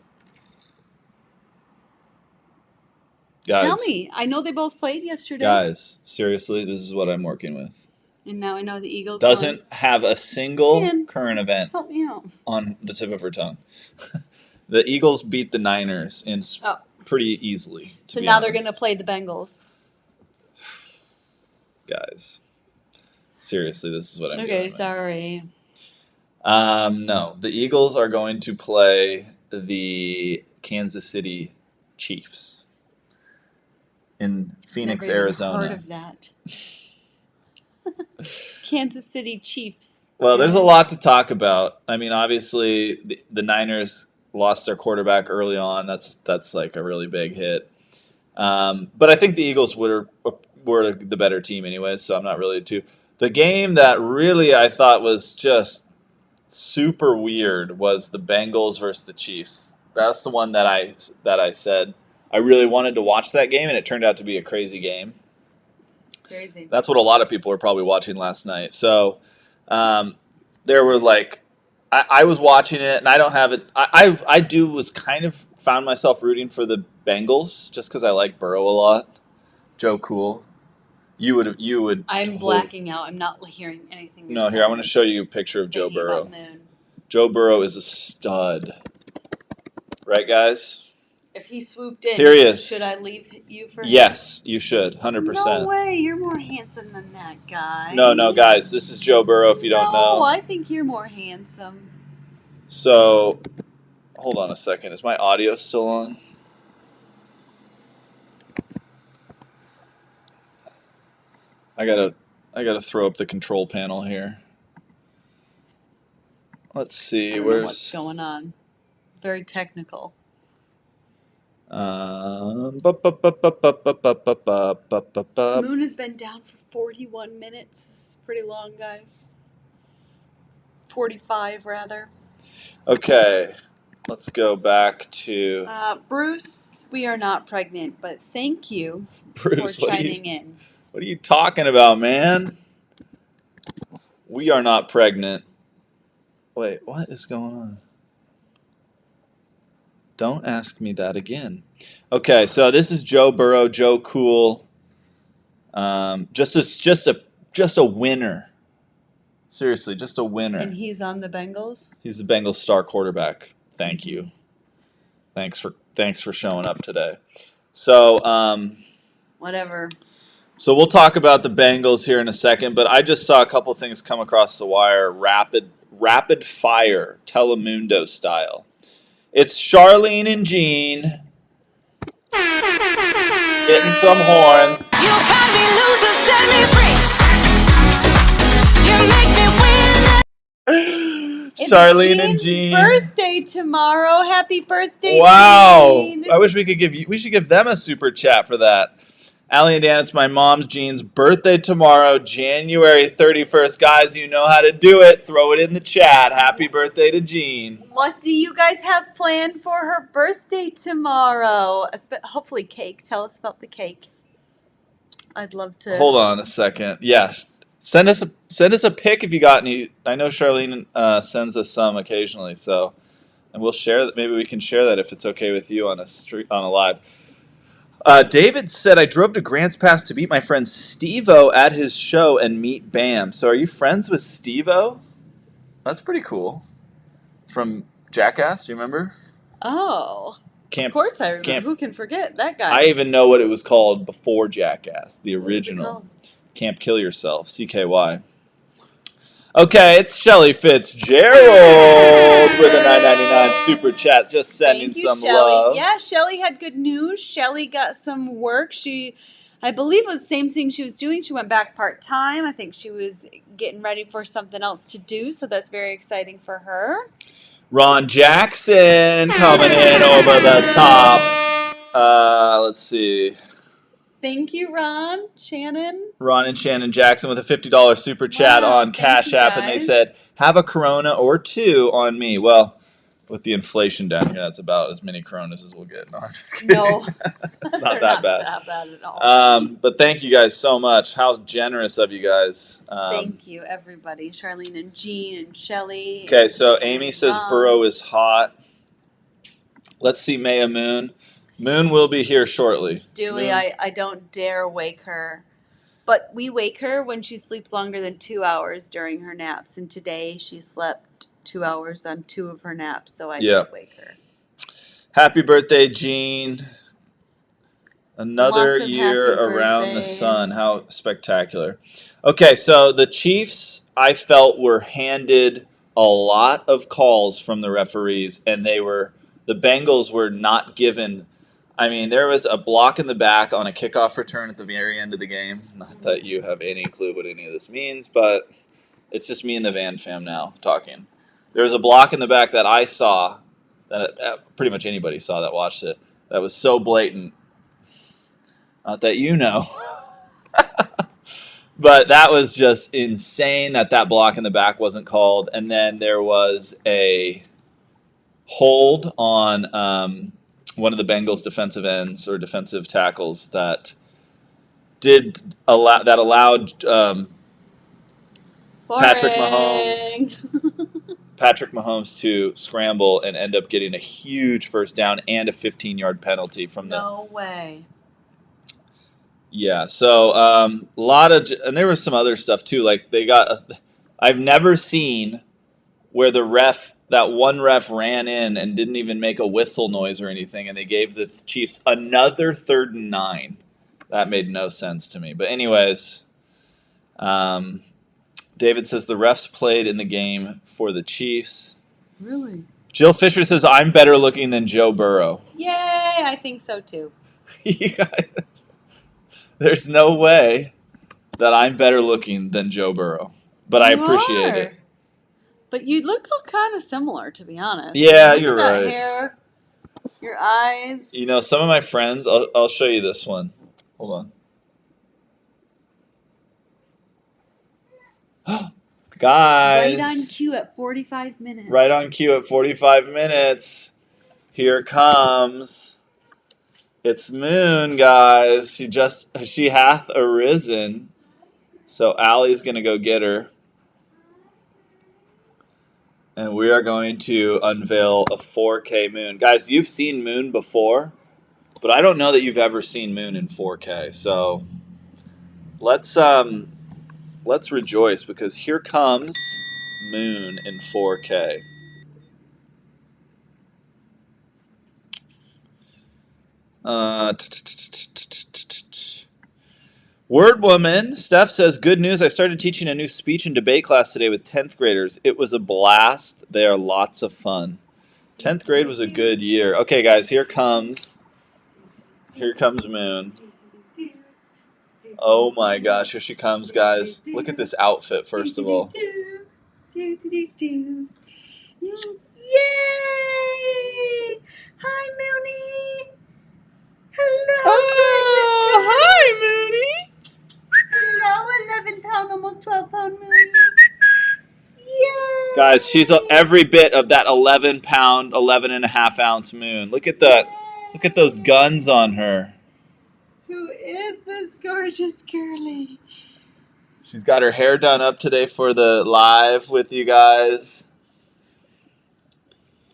Guys, Tell me. I know they both played yesterday. guys, seriously, this is what I'm working with. And now I know the Eagles Doesn't won. have a single Man. current event Help me out. on the tip of her tongue. The Eagles beat the Niners in pretty easily. So now they're going to play the Bengals. Guys, seriously, this is what I'm doing. Okay, sorry. No, the Eagles are going to play the Kansas City Chiefs in Phoenix, Never even Arizona. heard of that. Kansas City Chiefs. Well, there's a lot to talk about. I mean, obviously, the Niners lost their quarterback early on. That's like a really big hit. But I think the Eagles were the better team anyways, so I'm not really too. The game that really I thought was just super weird was the Bengals versus the Chiefs. That's the one that I said I really wanted to watch that game, and it turned out to be a crazy game. Crazy. That's what a lot of people were probably watching last night. So there were like, I was watching it, and I don't have it. Was kind of found myself rooting for the Bengals just because I like Burrow a lot. Joe Cool. You would. I'm blacking out. I'm not hearing anything. No, here I want to show you a picture of Joe Burrow. Joe Burrow is a stud. Right, guys? If he swooped in, here he is. Should I leave you for him? Yes, you should. 100%. No way. You're more handsome than that guy. No, guys. This is Joe Burrow, if you don't know. No, I think you're more handsome. So, hold on a second. Is my audio still on? I gotta throw up the control panel here. Let's see. I don't know what's going on? Very technical. Moon has been down for 41 minutes. This is pretty long, guys. 45, rather. Okay, let's go back to Bruce. We are not pregnant, but thank you Bruce, for chiming in. What are you talking about, man? We are not pregnant. Wait, what is going on? Don't ask me that again. Okay, so this is Joe Burrow, Joe Cool. Just a winner. Seriously, just a winner. And he's on the Bengals? He's the Bengals star quarterback. Thank you. Thanks for showing up today. So, whatever. So we'll talk about the Bengals here in a second, but I just saw a couple things come across the wire, rapid fire, Telemundo style. It's Charlene and Jean getting some horns. You got me loser, set me free. You make me win. Charlene and Jean. Birthday tomorrow. Happy birthday, Wow. Jean. I wish we should give them a super chat for that. Allie and Dan, it's my mom's Jean's birthday tomorrow, January 31st. Guys, you know how to do it. Throw it in the chat. Happy birthday to Jean. What do you guys have planned for her birthday tomorrow? Hopefully cake. Tell us about the cake. I'd love to. Hold on a second. Yes. Send us a pic if you got any. I know Charlene sends us some occasionally, so and we'll share that. Maybe we can share that if it's okay with you on a live. David said, I drove to Grants Pass to meet my friend Steve-O at his show and meet Bam. So are you friends with Steve-O? That's pretty cool. From Jackass, you remember? Oh. Of course I remember. Who can forget that guy? I even know what it was called before Jackass, the What was it original. called? Camp Kill Yourself, CKY. Okay, it's Shelly Fitzgerald with a $9.99 super chat. Just sending Thank you, some Shelly. love. Yeah, Shelly had good news. Shelly got some work. I believe it was the same thing she was doing. She went back part-time. I think she was getting ready for something else to do, so that's very exciting for her. Ron Jackson coming in over the top. Let's see. Thank you, Ron. Shannon. Ron and Shannon Jackson with a $50 super chat Wow, on Cash you, App, and they guys. said, have a Corona or two on me. Well, with the inflation down here, that's about as many Coronas as we'll get. No, I'm just kidding. No. It's not They're that not bad. that bad at all. But thank you guys so much. How generous of you guys. Thank you, everybody. Charlene and Jean and Shelly. Okay, so Amy says Ron. Burrow is hot. Let's see Maya Moon. Moon will be here shortly. Dewey, Moon. I don't dare wake her. But we wake her when she sleeps longer than 2 hours during her naps. And today she slept 2 hours on 2 of her naps, so I did wake her. Happy birthday, Jean. Another Lots of year happy around the birthdays. sun. How spectacular. Okay, so the Chiefs, I felt, were handed a lot of calls from the referees, and the Bengals were not given I mean, there was a block in the back on a kickoff return at the very end of the game. Not that you have any clue what any of this means, but it's just me and the Van fam now talking. There was a block in the back that I saw, that pretty much anybody saw that watched it, that was so blatant. Not that you know. But that was just insane that block in the back wasn't called. And then there was a hold on one of the Bengals' defensive ends or defensive tackles that allowed Patrick Mahomes to scramble and end up getting a huge first down and a 15-yard penalty from the. No way. Yeah, so and there was some other stuff too. Like I've never seen where that one ref ran in and didn't even make a whistle noise or anything, and they gave the Chiefs another 3rd and 9. That made no sense to me. But anyways, David says the refs played in the game for the Chiefs. Really? Jill Fisher says I'm better looking than Joe Burrow. Yay! I think so too. You guys, there's no way that I'm better looking than Joe Burrow, but I appreciate it. But you look all kind of similar, to be honest. Yeah, look you're at that right. Hair, your eyes. You know, some of my friends. I'll show you this one. Hold on. Guys. Right on cue at 45 minutes. Right on cue at 45 minutes. Here comes. It's Moon, guys. She hath arisen. So Allie's going to go get her. And we are going to unveil a 4K Moon. Guys, you've seen Moon before, but I don't know that you've ever seen Moon in 4K. So let's rejoice because here comes Moon in 4K. Word Woman, Steph says, good news. I started teaching a new speech and debate class today with 10th graders. It was a blast. They are lots of fun. 10th grade was a good year. Okay, guys, here comes Moon. Oh my gosh, here she comes, guys. Look at this outfit, first of all. Yay! Hi, Mooney. Hello. Oh, hi, Mooney. Hello, 11-pound, almost 12-pound Mooney. Yay! Guys, she's every bit of that 11-pound, 11.5-ounce Moon. Look at those guns on her. Who is this gorgeous girlie? She's got her hair done up today for the live with you guys.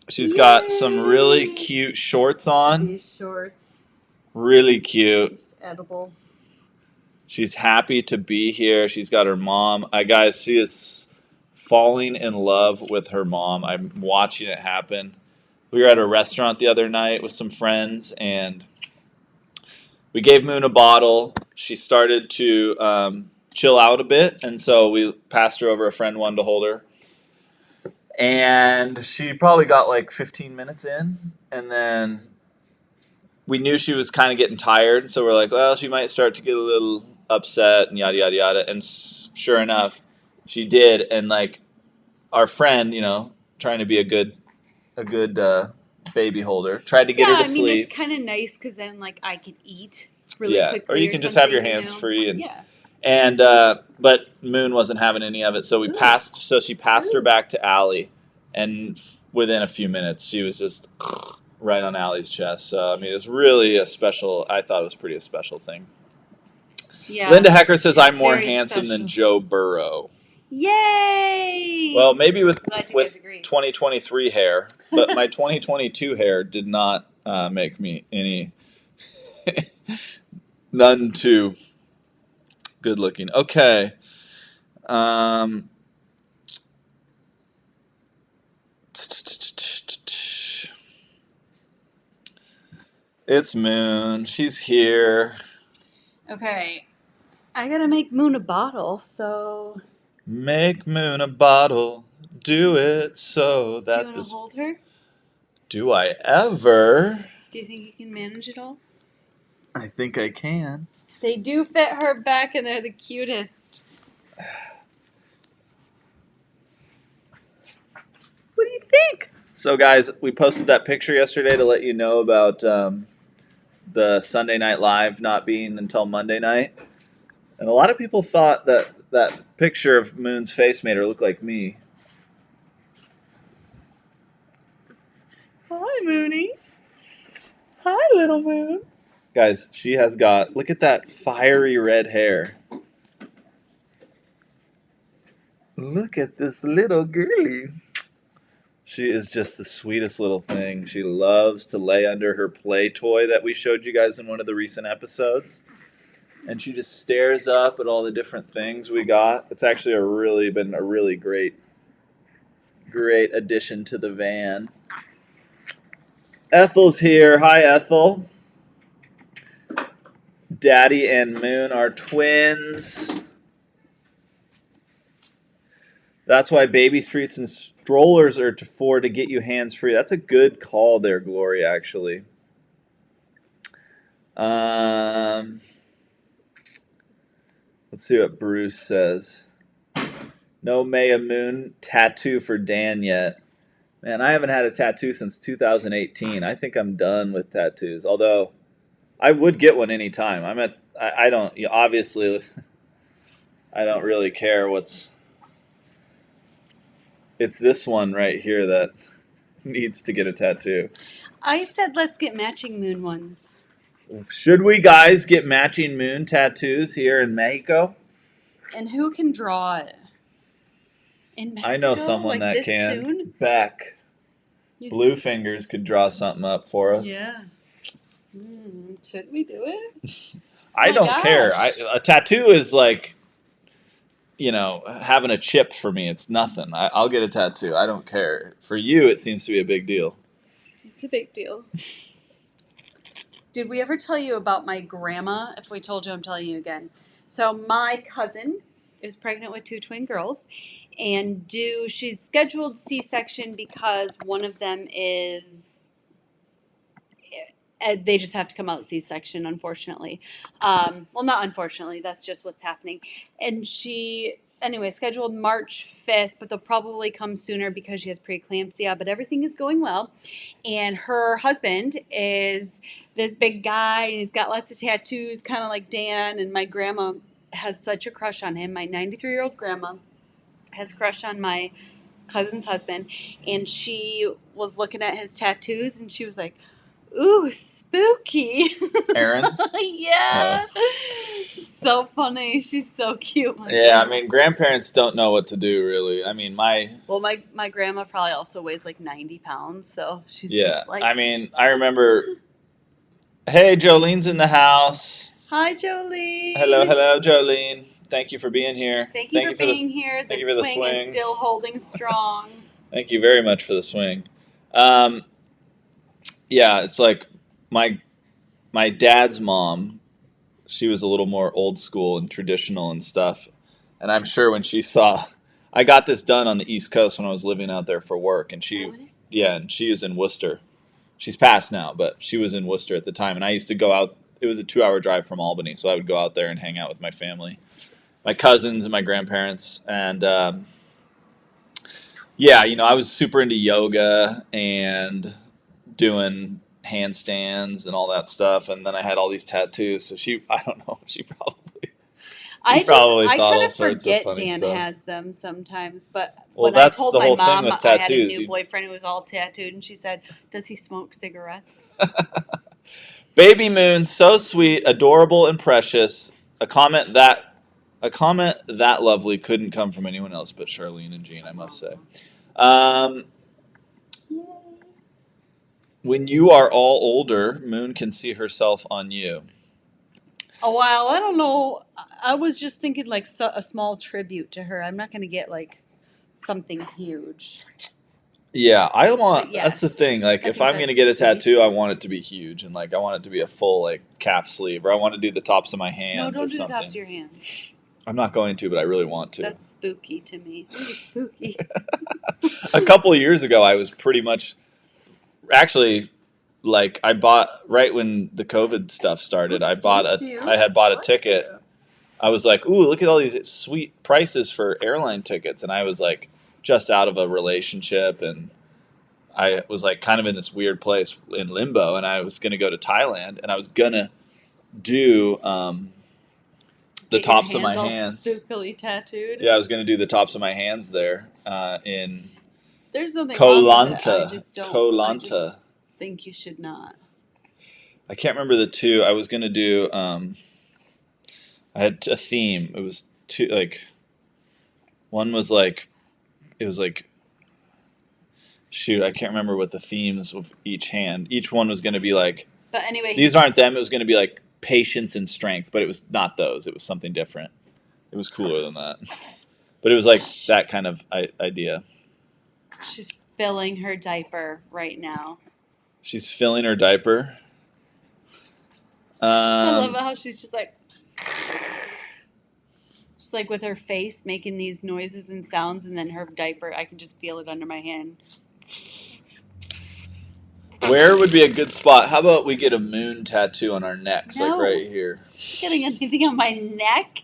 She's got some really cute shorts on. These shorts. Really cute. Just edible. She's happy to be here. She's got her mom. Guys, she is falling in love with her mom. I'm watching it happen. We were at a restaurant the other night with some friends, and we gave Moon a bottle. She started to chill out a bit, and so we passed her over. A friend wanted to hold her. And she probably got like 15 minutes in, and then we knew she was kind of getting tired, so we're like, well, she might start to get a little upset and yada, yada, yada. And sure enough, she did. And like our friend, trying to be a good baby holder, tried to get her to sleep. I mean, it's kind of nice because then like I could eat really quickly. Or you can just have your hands free. And, yeah. And but Moon wasn't having any of it, so she passed her back to Allie, and within a few minutes, she was just right on Allie's chest. So I mean, it was really a special. I thought it was pretty a special thing. Yeah. Linda Hecker says I'm more handsome special than Joe Burrow. Yay! Well, maybe with 2023 hair, but my 2022 hair did not make me any none too good looking. Okay. It's Moon. She's here. Okay. I gotta make Moon a bottle, so. Make Moon a bottle. Do it so that Do you want to hold her? Do I ever? Do you think you can manage it all? I think I can. They do fit her back, and they're the cutest. What do you think? So, guys, we posted that picture yesterday to let you know about the Sunday Night Live not being until Monday night. And a lot of people thought that that picture of Moon's face made her look like me. Hi, Moony. Hi, little Moon. Guys, she has got, look at that fiery red hair. Look at this little girlie. She is just the sweetest little thing. She loves to lay under her play toy that we showed you guys in one of the recent episodes. And she just stares up at all the different things we got. It's actually been a really great addition to the van. Ethel's here. Hi, Ethel. Daddy and Moon are twins. That's why baby streets and strollers are to get you hands-free. That's a good call there, Gloria, actually. Let's see what Bruce says. No Maya Moon tattoo for Dan yet. Man, I haven't had a tattoo since 2018. I think I'm done with tattoos. Although, I would get one anytime. I don't, obviously, I don't really care what's... It's this one right here that needs to get a tattoo. I said let's get matching Moon ones. Should we, guys, get matching Moon tattoos here in Mexico? And who can draw it? In Mexico? I know someone like that can. Soon? Beck. Blue Fingers could draw something up for us. Yeah. Should we do it? I don't care. A tattoo is like, having a chip for me. It's nothing. I'll get a tattoo. I don't care. For you, it seems to be a big deal. It's a big deal. Did we ever tell you about my grandma? If we told you, I'm telling you again. So my cousin is pregnant with 2 twin girls, and she's scheduled C-section because one of them is, they just have to come out C-section, unfortunately. Well, not unfortunately, that's just what's happening. And anyway, scheduled March 5th, but they'll probably come sooner because she has preeclampsia, but everything is going well. And her husband is this big guy, and he's got lots of tattoos, kind of like Dan, and my grandma has such a crush on him. My 93-year-old grandma has a crush on my cousin's husband, and she was looking at his tattoos, and she was like, ooh, spooky. Aaron's? Yeah. So funny. She's so cute. Yeah, I mean, grandparents don't know what to do, really. I mean, my grandma probably also weighs like 90 pounds, so she's yeah. just like... I mean, I remember... Hey, Jolene's in the house. Hi, Jolene. Hello, Jolene. Thank you for being here. Thank you for being here. Thank you for the swing. Is still holding strong. Thank you very much for the swing. Yeah, it's like my dad's mom, she was a little more old school and traditional and stuff. And I'm sure when she saw, I got this done on the East Coast when I was living out there for work. And she is in Worcester. She's passed now, but she was in Worcester at the time. And I used to go out, it was a 2-hour drive from Albany. So I would go out there and hang out with my family, my cousins and my grandparents. And I was super into yoga and doing handstands and all that stuff, and then I had all these tattoos. So I don't know, she probably I thought kind all of sorts forget of funny Dan stuff. Has them sometimes, but Well, when that's I told the my whole thing mom with I had a tattoos. new boyfriend who was all tattooed, and she said, "Does he smoke cigarettes?" Baby Moon, so sweet, adorable, and precious. A comment that lovely couldn't come from anyone else but Charlene and Jean, I must say. When you are all older, Moon can see herself on you. Oh, wow. I don't know. I was just thinking like a small tribute to her. I'm not going to get like something huge. Yeah, Yes, that's the thing. Like, if I'm going to get a tattoo, I want it to be huge. And, like, I want it to be a full, like, calf sleeve. Or I want to do the tops of my hands No, or don't do something. the tops of your hands. I'm not going to, but I really want to. That's spooky to me. Really spooky. A couple of years ago, I was pretty much... Actually, like I bought right when the COVID stuff started. I had bought a ticket. I was like, ooh, look at all these sweet prices for airline tickets, and I was like just out of a relationship, and I was like kind of in this weird place in limbo, and I was gonna go to Thailand, and I was gonna do the Get your tops of my all hands. spookily tattooed. Yeah, I was gonna do the tops of my hands there in There's nothing wrong with it. I just don't. Koh I just Lanta. think you should not. I can't remember the two. I was gonna do. I had a theme. It was two. Like one was like, it was like. Shoot, I can't remember what the themes of each hand. Each one was going to be like. But anyway, these aren't them. It was going to be like patience and strength, but it was not those. It was something different. It was cooler than that. But it was like that kind of idea. She's filling her diaper right now. She's filling her diaper. I love how she's just like with her face making these noises and sounds, and then her diaper, I can just feel it under my hand. Where would be a good spot? How about we get a moon tattoo on our necks, like No. right here? Getting anything on my neck?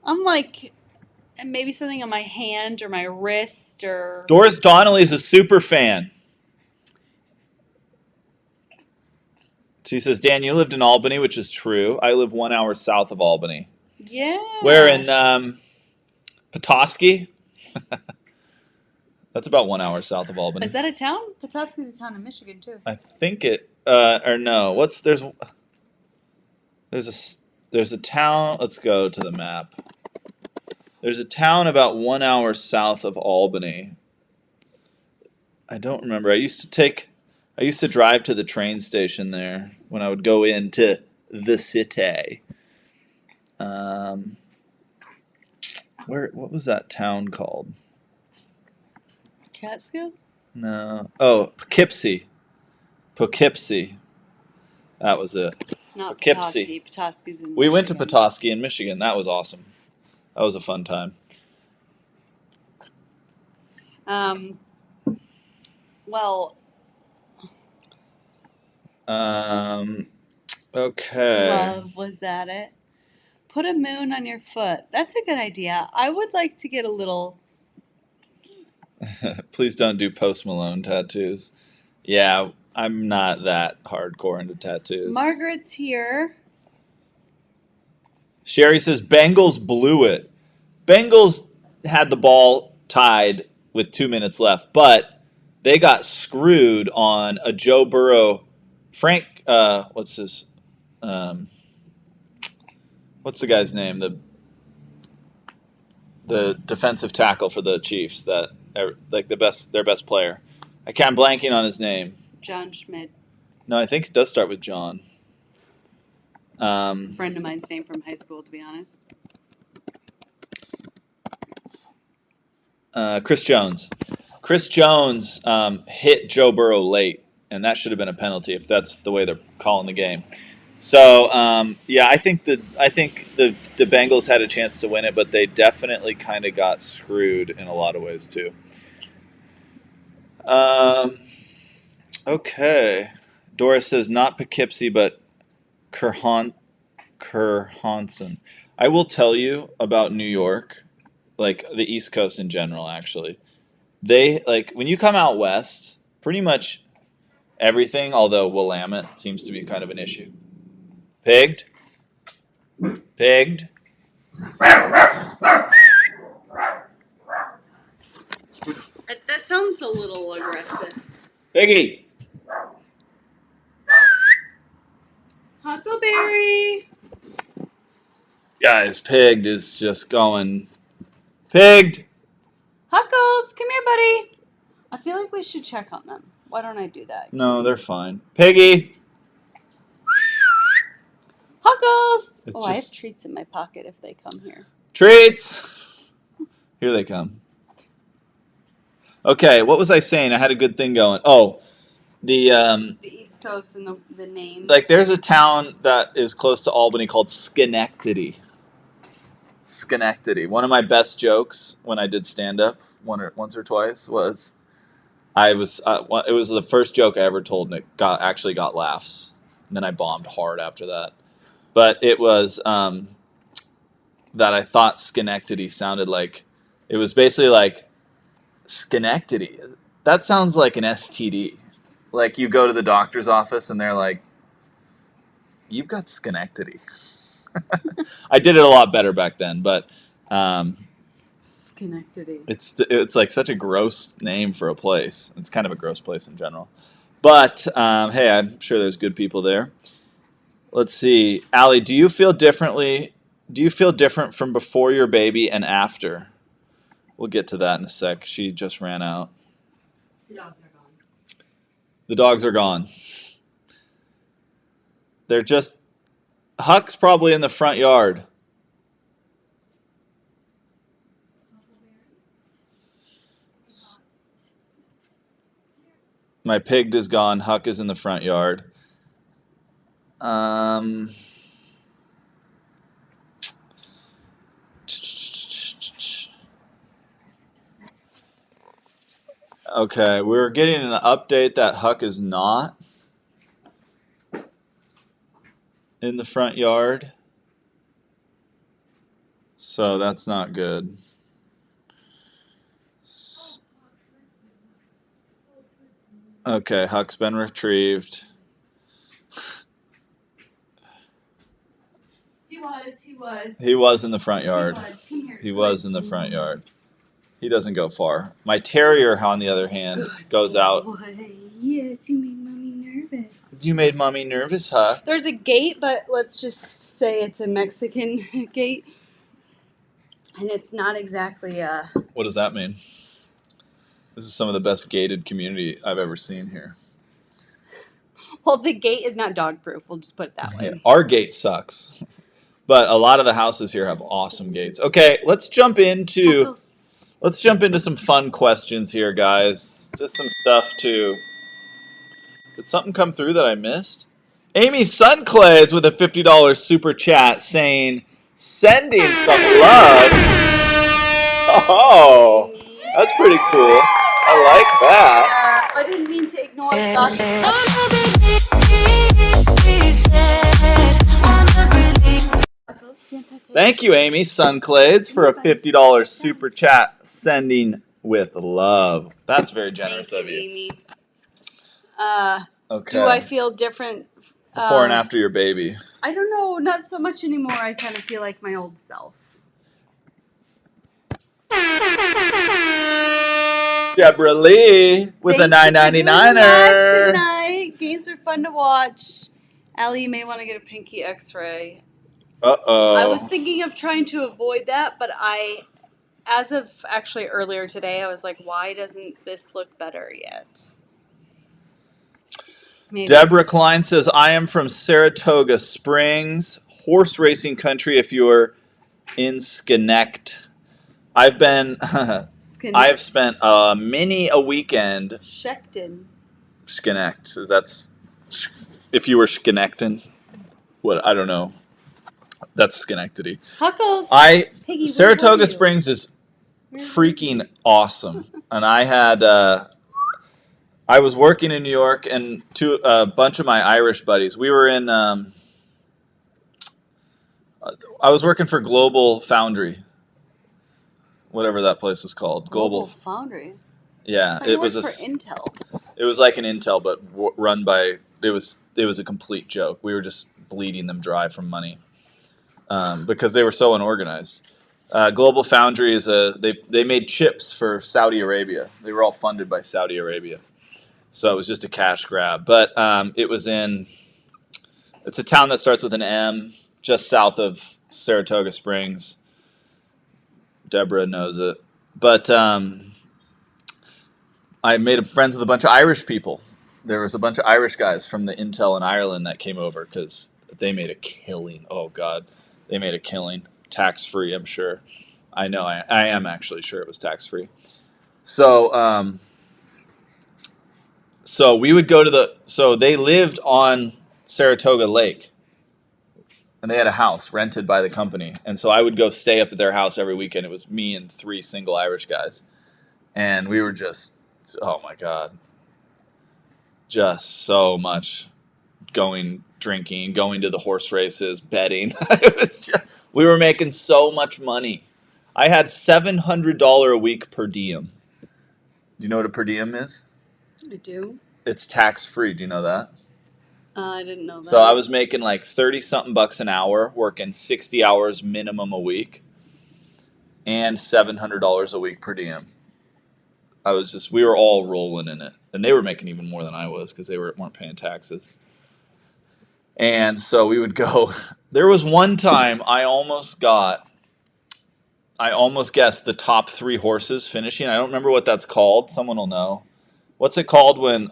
I'm like, maybe something on my hand or my wrist or. Doris Donnelly's a super fan. She says, Dan, you lived in Albany, which is true. I live 1 hour south of Albany. Yeah. Where in Petoskey? That's about 1 hour south of Albany. Is that a town? Petoskey's a town in Michigan too. I think it. Or no. There's a town. Let's go to the map. There's a town about 1 hour south of Albany. I don't remember. I used to drive to the train station there when I would go into the city. What was that town called? Catskill? No. Oh, Poughkeepsie. Poughkeepsie. That was it. Not Poughkeepsie. Petoskey. Petoskey's in We went to Michigan. Petoskey in Michigan. That was awesome. That was a fun time. Well. Okay. Love, was that it? Put a moon on your foot. That's a good idea. I would like to get a little. Please don't do Post Malone tattoos. Yeah, I'm not that hardcore into tattoos. Margaret's here. Sherry says Bengals blew it. Bengals had the ball tied with 2 minutes left, but they got screwed on a Joe Burrow. What's the guy's name? The defensive tackle for the Chiefs, that like their best player. I'm blanking on his name. John Schmidt. No, I think it does start with John. It's a friend of mine's name from high school, to be honest. Chris Jones. Chris Jones hit Joe Burrow late, and that should have been a penalty if that's the way they're calling the game. So yeah, I think the Bengals had a chance to win it, but they definitely kind of got screwed in a lot of ways too. Okay, Doris says not Poughkeepsie, but Kerhanson. I will tell you about New York, like the East Coast in general. Actually, they like when you come out west, pretty much everything. Although Willamette seems to be kind of an issue. Pigged. That sounds a little aggressive. Piggy. Huckleberry. Guys, Pigged is just going. Pigged. Huckles, come here, buddy. I feel like we should check on them. Why don't I do that? No, they're fine. Piggy. Huckles. It's I have just- treats in my pocket if they come here. Treats. Here they come. Okay, what was I saying? I had a good thing going. Oh, the East Coast and the names. like there's a town that is close to Albany called Schenectady. Schenectady. One of my best jokes when I did stand up once or twice was It was the first joke I ever told, and it actually got laughs. And then I bombed hard after that. But it was that I thought Schenectady sounded like, it was basically like Schenectady. That sounds like an STD. Like you go to the doctor's office and they're like, "You've got Schenectady." I did it a lot better back then, but Schenectady. it's like such a gross name for a place. It's kind of a gross place in general. But hey, I'm sure there's good people there. Let's see, Allie, do you feel differently? Do you feel different from before your baby and after? We'll get to that in a sec. She just ran out. The dogs are gone. The dogs are gone. They're just... Huck's probably in the front yard. My pig is gone. Huck is in the front yard. Okay, we're getting an update that Huck is not in the front yard. So that's not good. Okay, Huck's been retrieved. He was in the front yard. He was in the front yard. He doesn't go far. My terrier, on the other hand, goes out. Yes, you made mommy nervous. You made mommy nervous, Huck. There's a gate, but let's just say it's a Mexican gate. And it's not exactly a... What does that mean? This is some of the best gated community I've ever seen here. Well, the gate is not dog-proof. We'll just put it that way. Yeah, our gate sucks. But a lot of the houses here have awesome gates. Okay, let's jump into some fun questions here, guys. Just some stuff to... Did something come through that I missed? Amy Sunclades with a $50 super chat saying, sending some love. Oh, that's pretty cool. I like that. I didn't mean to ignore Scott. Thank you, Amy Sunclades, for a $50 super chat sending with love. That's very generous of you. Amy. Okay. Do I feel different? Before and after your baby. I don't know, not so much anymore. I kind of feel like my old self. Deborah Lee with a $9.99er. Tonight, games are fun to watch. Allie, you may want to get a pinky X-ray. Uh-oh. I was thinking of trying to avoid that, but as of actually earlier today, I was like, why doesn't this look better yet? Maybe. Deborah Klein says, I am from Saratoga Springs, horse racing country if you're in Schenectady. I've spent many a weekend. Schechten. Schenectady. That's, if you were Schenectady. What, I don't know. That's Schenectady. Huckles. Piggy, Saratoga Springs is freaking awesome. And I was working in New York, and a bunch of my Irish buddies, we were in, I was working for Global Foundry, whatever that place was called. Global Foundry? Yeah. It was for Intel. It was like an Intel, but run by, it was a complete joke. We were just bleeding them dry from money because they were so unorganized. Global Foundry is they made chips for Saudi Arabia. They were all funded by Saudi Arabia. So it was just a cash grab. But it's a town that starts with an M, just south of Saratoga Springs. Deborah knows it. But I made friends with a bunch of Irish people. There was a bunch of Irish guys from the Intel in Ireland that came over because they made a killing. Oh, God. They made a killing. Tax-free, I'm sure. I know. I am actually sure it was tax-free. So... So we would go to so they lived on Saratoga Lake, and they had a house rented by the company. And so I would go stay up at their house every weekend. It was me and 3 single Irish guys. And we were just Oh my God. Just so much drinking, going to the horse races, betting. We were making so much money. I had $700 a week per diem. Do you know what a per diem is? I do. It's tax free. Do you know that? I didn't know that. So I was making like 30 something bucks an hour, working 60 hours minimum a week, and $700 a week per diem. We were all rolling in it, and they were making even more than I was because they weren't paying taxes. And so we would go. There was one time I almost guessed the top 3 horses finishing. I don't remember what that's called. Someone will know. What's it called when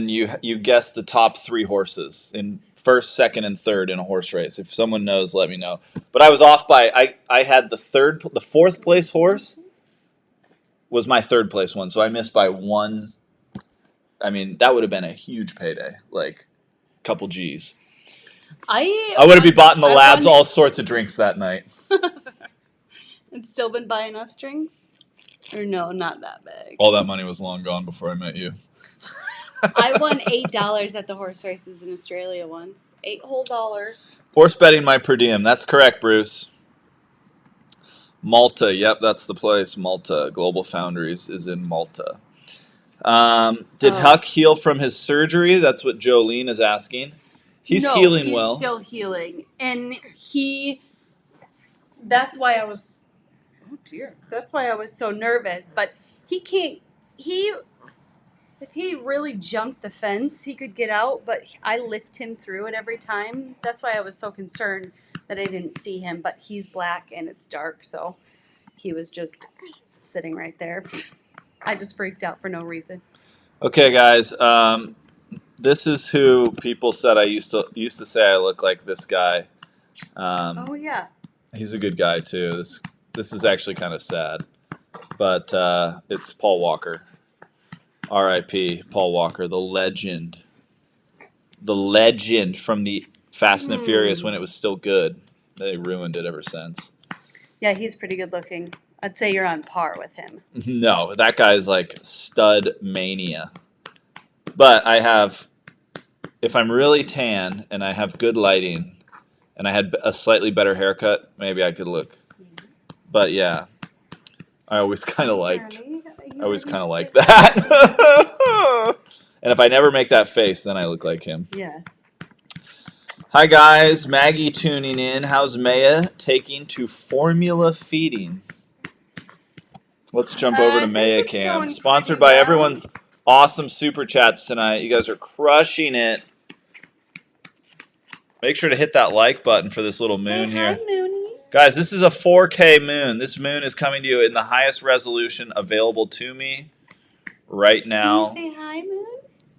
you guess the top 3 horses in first, second, and third in a horse race? If someone knows, let me know. But I was off by I had the 4th place horse was my 3rd place one, so I missed by 1. I mean, that would have been a huge payday, like a couple G's. I would have been bought the lads all sorts of drinks that night. And still been buying us drinks? Or no, not that big. All that money was long gone before I met you. I won $8 at the horse races in Australia once. $8 whole. Horse betting my per diem. That's correct, Bruce. Malta. Yep, that's the place. Malta. Global Foundries is in Malta. Did Huck heal from his surgery? That's what Jolene is asking. He's healing well. He's still healing. And that's why I was, oh dear. That's why I was so nervous. But if he really jumped the fence, he could get out, but I lift him through it every time. That's why I was so concerned that I didn't see him, but he's black and it's dark, so he was just sitting right there. I just freaked out for no reason. Okay, guys. This is who people said I used to say I look like this guy. Oh yeah. He's a good guy too. This is actually kind of sad, but it's Paul Walker. R.I.P. Paul Walker, the legend from the Fast and the Furious when it was still good. They ruined it ever since. Yeah, he's pretty good looking. I'd say you're on par with him. No, that guy's like stud mania. But if I'm really tan and I have good lighting and I had a slightly better haircut, maybe I could look. But yeah, I always kind of liked that. And if I never make that face, then I look like him. Yes. Hi guys, Maggie tuning in. How's Maya taking to formula feeding? Let's jump over to Maya Cam. Sponsored by everyone's awesome super chats tonight. You guys are crushing it. Make sure to hit that like button for this little moon here. Hi, Mooney. Guys, this is a 4K moon. This moon is coming to you in the highest resolution available to me right now. Can you say hi, Moon?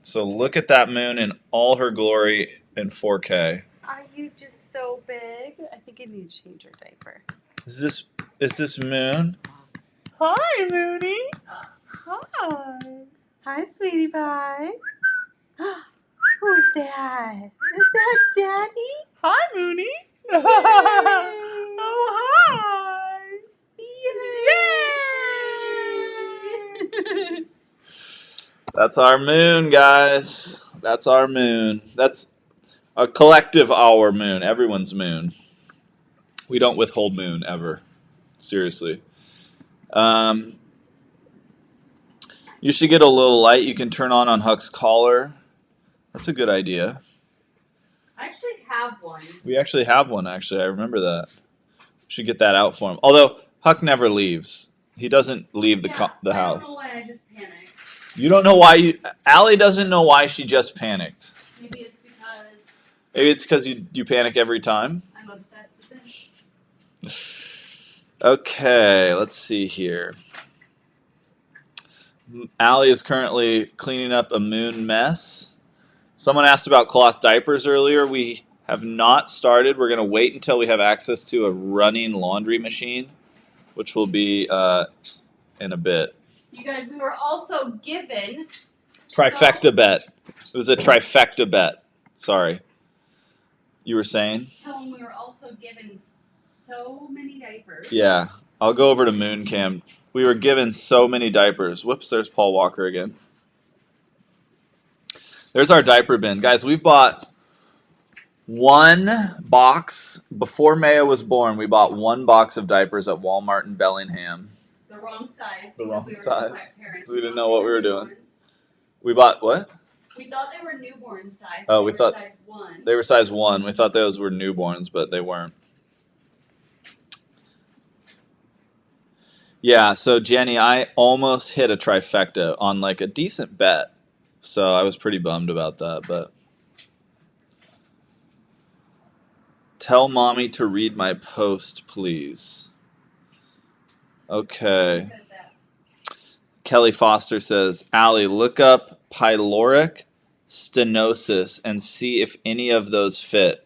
So look at that moon in all her glory in 4K. Are you just so big? I think you need to change your diaper. Is this Moon? Hi, Mooney. Hi. Hi, sweetie pie. Who's that? Is that Daddy? Hi, Mooney. Oh, hi. Yay! That's our moon, guys. That's our moon. That's a collective our moon. Everyone's moon. We don't withhold moon ever. Seriously. You should get a little light you can turn on Huck's collar. That's a good idea. I actually have one. We actually have one, actually. I remember that. Should get that out for him. Although, Huck never leaves. He doesn't leave the house. I don't know why I just panicked. You don't know why Allie doesn't know why she just panicked. Maybe it's because you panic every time. I'm obsessed with it. Okay, let's see here. Allie is currently cleaning up a moon mess. Someone asked about cloth diapers earlier. We have not started. We're going to wait until we have access to a running laundry machine, which will be in a bit. You guys, we were also given Trifecta bet. It was a trifecta bet. Sorry. You were saying? Tell them we were also given so many diapers. Yeah. I'll go over to Moon Cam. We were given so many diapers. Whoops, there's Paul Walker again. There's our diaper bin. Guys, we've bought one box. Before Maya was born, we bought one box of diapers at Walmart in Bellingham. The wrong size. The because wrong we were size. parents. So we didn't know what we were doing. Newborns. We bought what? We thought they were newborn size. Oh, They we were thought- size 1. They were size 1. We thought those were newborns, but they weren't. Yeah, so Jenny, I almost hit a trifecta on like a decent bet. So I was pretty bummed about that, but tell mommy to read my post, please. Okay. Said that. Kelly Foster says, Allie, look up pyloric stenosis and see if any of those fit.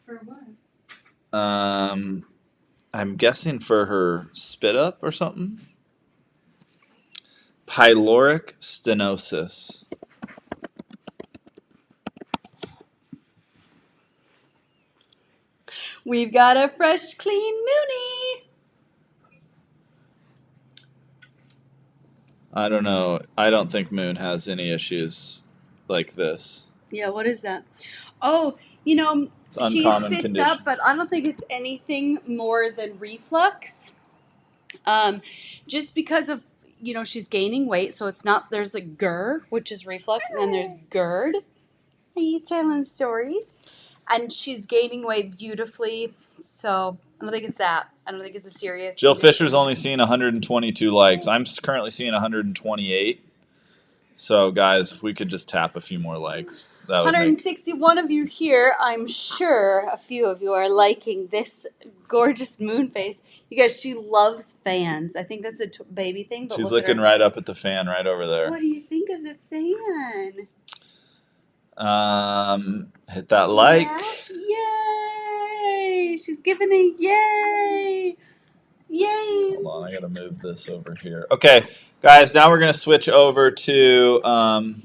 For what? I'm guessing for her spit up or something. Pyloric stenosis. We've got a fresh, clean Mooney. I don't know. I don't think Moon has any issues like this. Yeah, what is that? Oh, you know, It's she uncommon spits condition. up, but I don't think it's anything more than reflux. Just because of, you know, she's gaining weight, so it's not, there's like GER, which is reflux, and then there's GERD. Are you telling stories? And she's gaining weight beautifully, so I don't think it's that. I don't think it's a serious. Jill condition. Fisher's only seeing 122 likes. I'm currently seeing 128. So, guys, if we could just tap a few more likes, that would make... 161 of you here. I'm sure a few of you are liking this gorgeous moon face. You guys, she loves fans. I think that's a baby thing. But She's look at looking her. right up at the fan right over What there. do you think of the fan? Hit that like. Yeah. Yay! She's giving a yay! Yay! Hold on, I gotta move this over here. Okay, guys, now we're gonna switch over to Love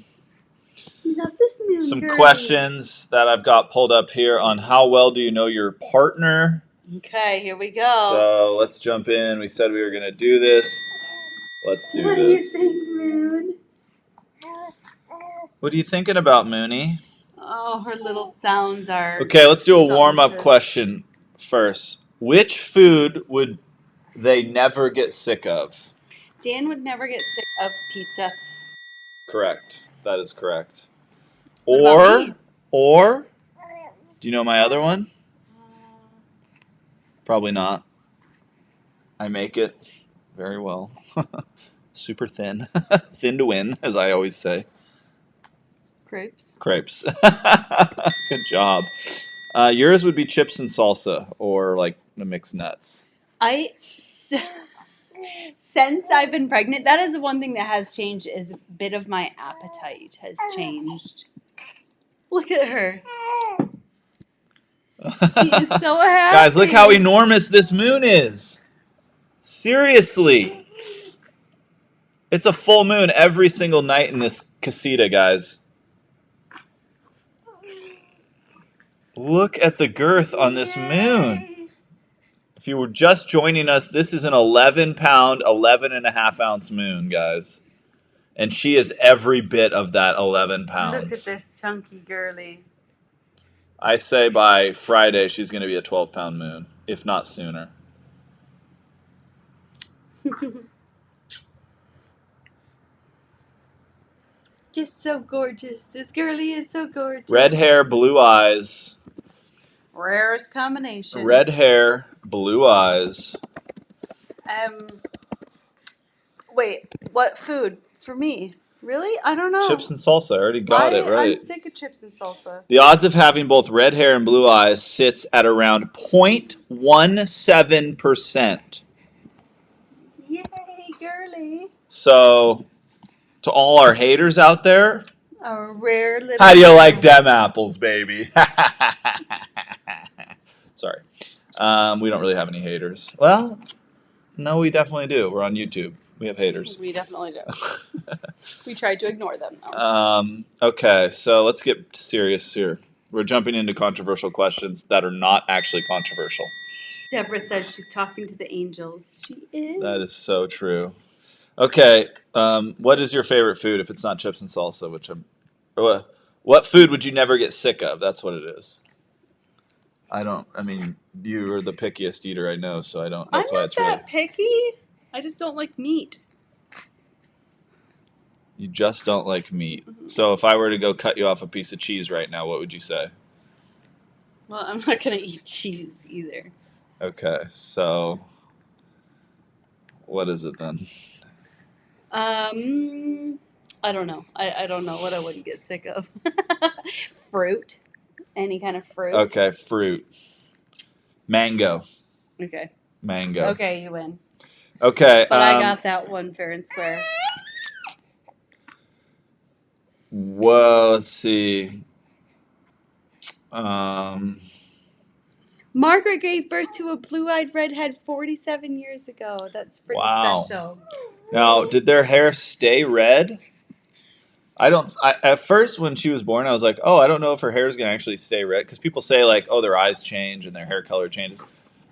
this moon some girl. questions that I've got pulled up here on how well do you know your partner. Okay, here we go. So let's jump in. We said we were gonna do this. Let's do What do you this. think, Moon? What are you thinking about, Mooney? Oh, her little sounds are. Okay, let's do a Something warm-up to- question first. Which food would they never get sick of? Dan would never get sick of pizza. Correct. That is correct. What about me? Or, do you know my other one? Probably not. I make it very well. Super thin. Thin to win, as I always say. Crepes. Crepes. Good job. Yours would be chips and salsa or like the mixed nuts. Since I've been pregnant, that is the one thing that has changed. Is a bit of my appetite has changed. Look at her. She is so happy. Guys, look how enormous this moon is. Seriously. It's a full moon every single night in this casita, guys. Look at the girth on this moon. If you were just joining us, this is an 11-pound, 11.5-ounce moon, guys. And she is every bit of that 11 pounds. Look at this chunky girly. I say by Friday she's going to be a 12-pound moon, if not sooner. Just so gorgeous. This girly is so gorgeous. Red hair, blue eyes. Rarest combination. Red hair, blue eyes. Wait, what food for me? Really? I don't know. Chips and salsa. I already got it right. I'm sick of chips and salsa. The odds of having both red hair and blue eyes sits at around 0.17%. Yay, girly. So, to all our haters out there, A rare little. how do you like them apples, baby? Sorry. We don't really have any haters. Well, no, we definitely do. We're on YouTube. We have haters. We definitely do. We tried to ignore them though. Okay, so let's get serious here. We're jumping into controversial questions that are not actually controversial. Deborah says she's talking to the angels. She is. That is so true. Okay, what is your favorite food if it's not chips and salsa? What food would you never get sick of? That's what it is. I mean, you are the pickiest eater I know, so I don't. That's I'm why not it's really. that picky. I just don't like meat. You just don't like meat. So if I were to go cut you off a piece of cheese right now, what would you say? Well, I'm not gonna eat cheese either. Okay, so what is it then? I don't know. I don't know what I wouldn't get sick of. Fruit. Any kind of fruit. Okay, fruit. Mango. Okay. Mango. Okay, you win. Okay. But I got that one fair and square. Well, let's see. Margaret gave birth to a blue-eyed redhead 47 years ago. That's pretty Wow. special. Now, did their hair stay red? At first, when she was born, I was like, oh, I don't know if her hair is going to actually stay red. Because people say, like, oh, their eyes change and their hair color changes.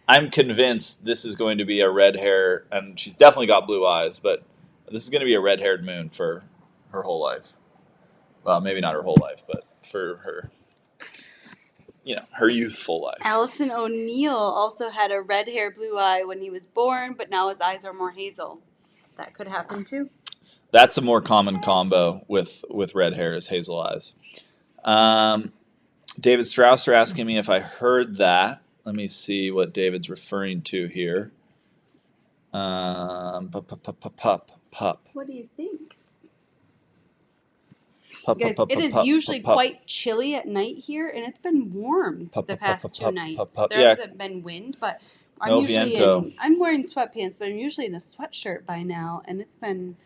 I'm convinced this is going to be a red hair, and she's definitely got blue eyes, but this is going to be a red-haired moon for her whole life. Well, maybe not her whole life, but for her, her youthful life. Allison O'Neill also had a red hair, blue eye when he was born, but now his eyes are more hazel. That could happen too. That's a more common combo with red hair is hazel eyes. David Strausser asking me if I heard that. Let me see what David's referring to here. Pup. What do you think? Pup, Guys, pup, it is pup, usually pup. quite chilly at night here, and it's been warm Pup, the pup, past pup, 2 pup, nights. pup, pup. There Yeah. hasn't been wind, but I'm No usually viento. I'm wearing sweatpants, but I'm usually in a sweatshirt by now, and it's been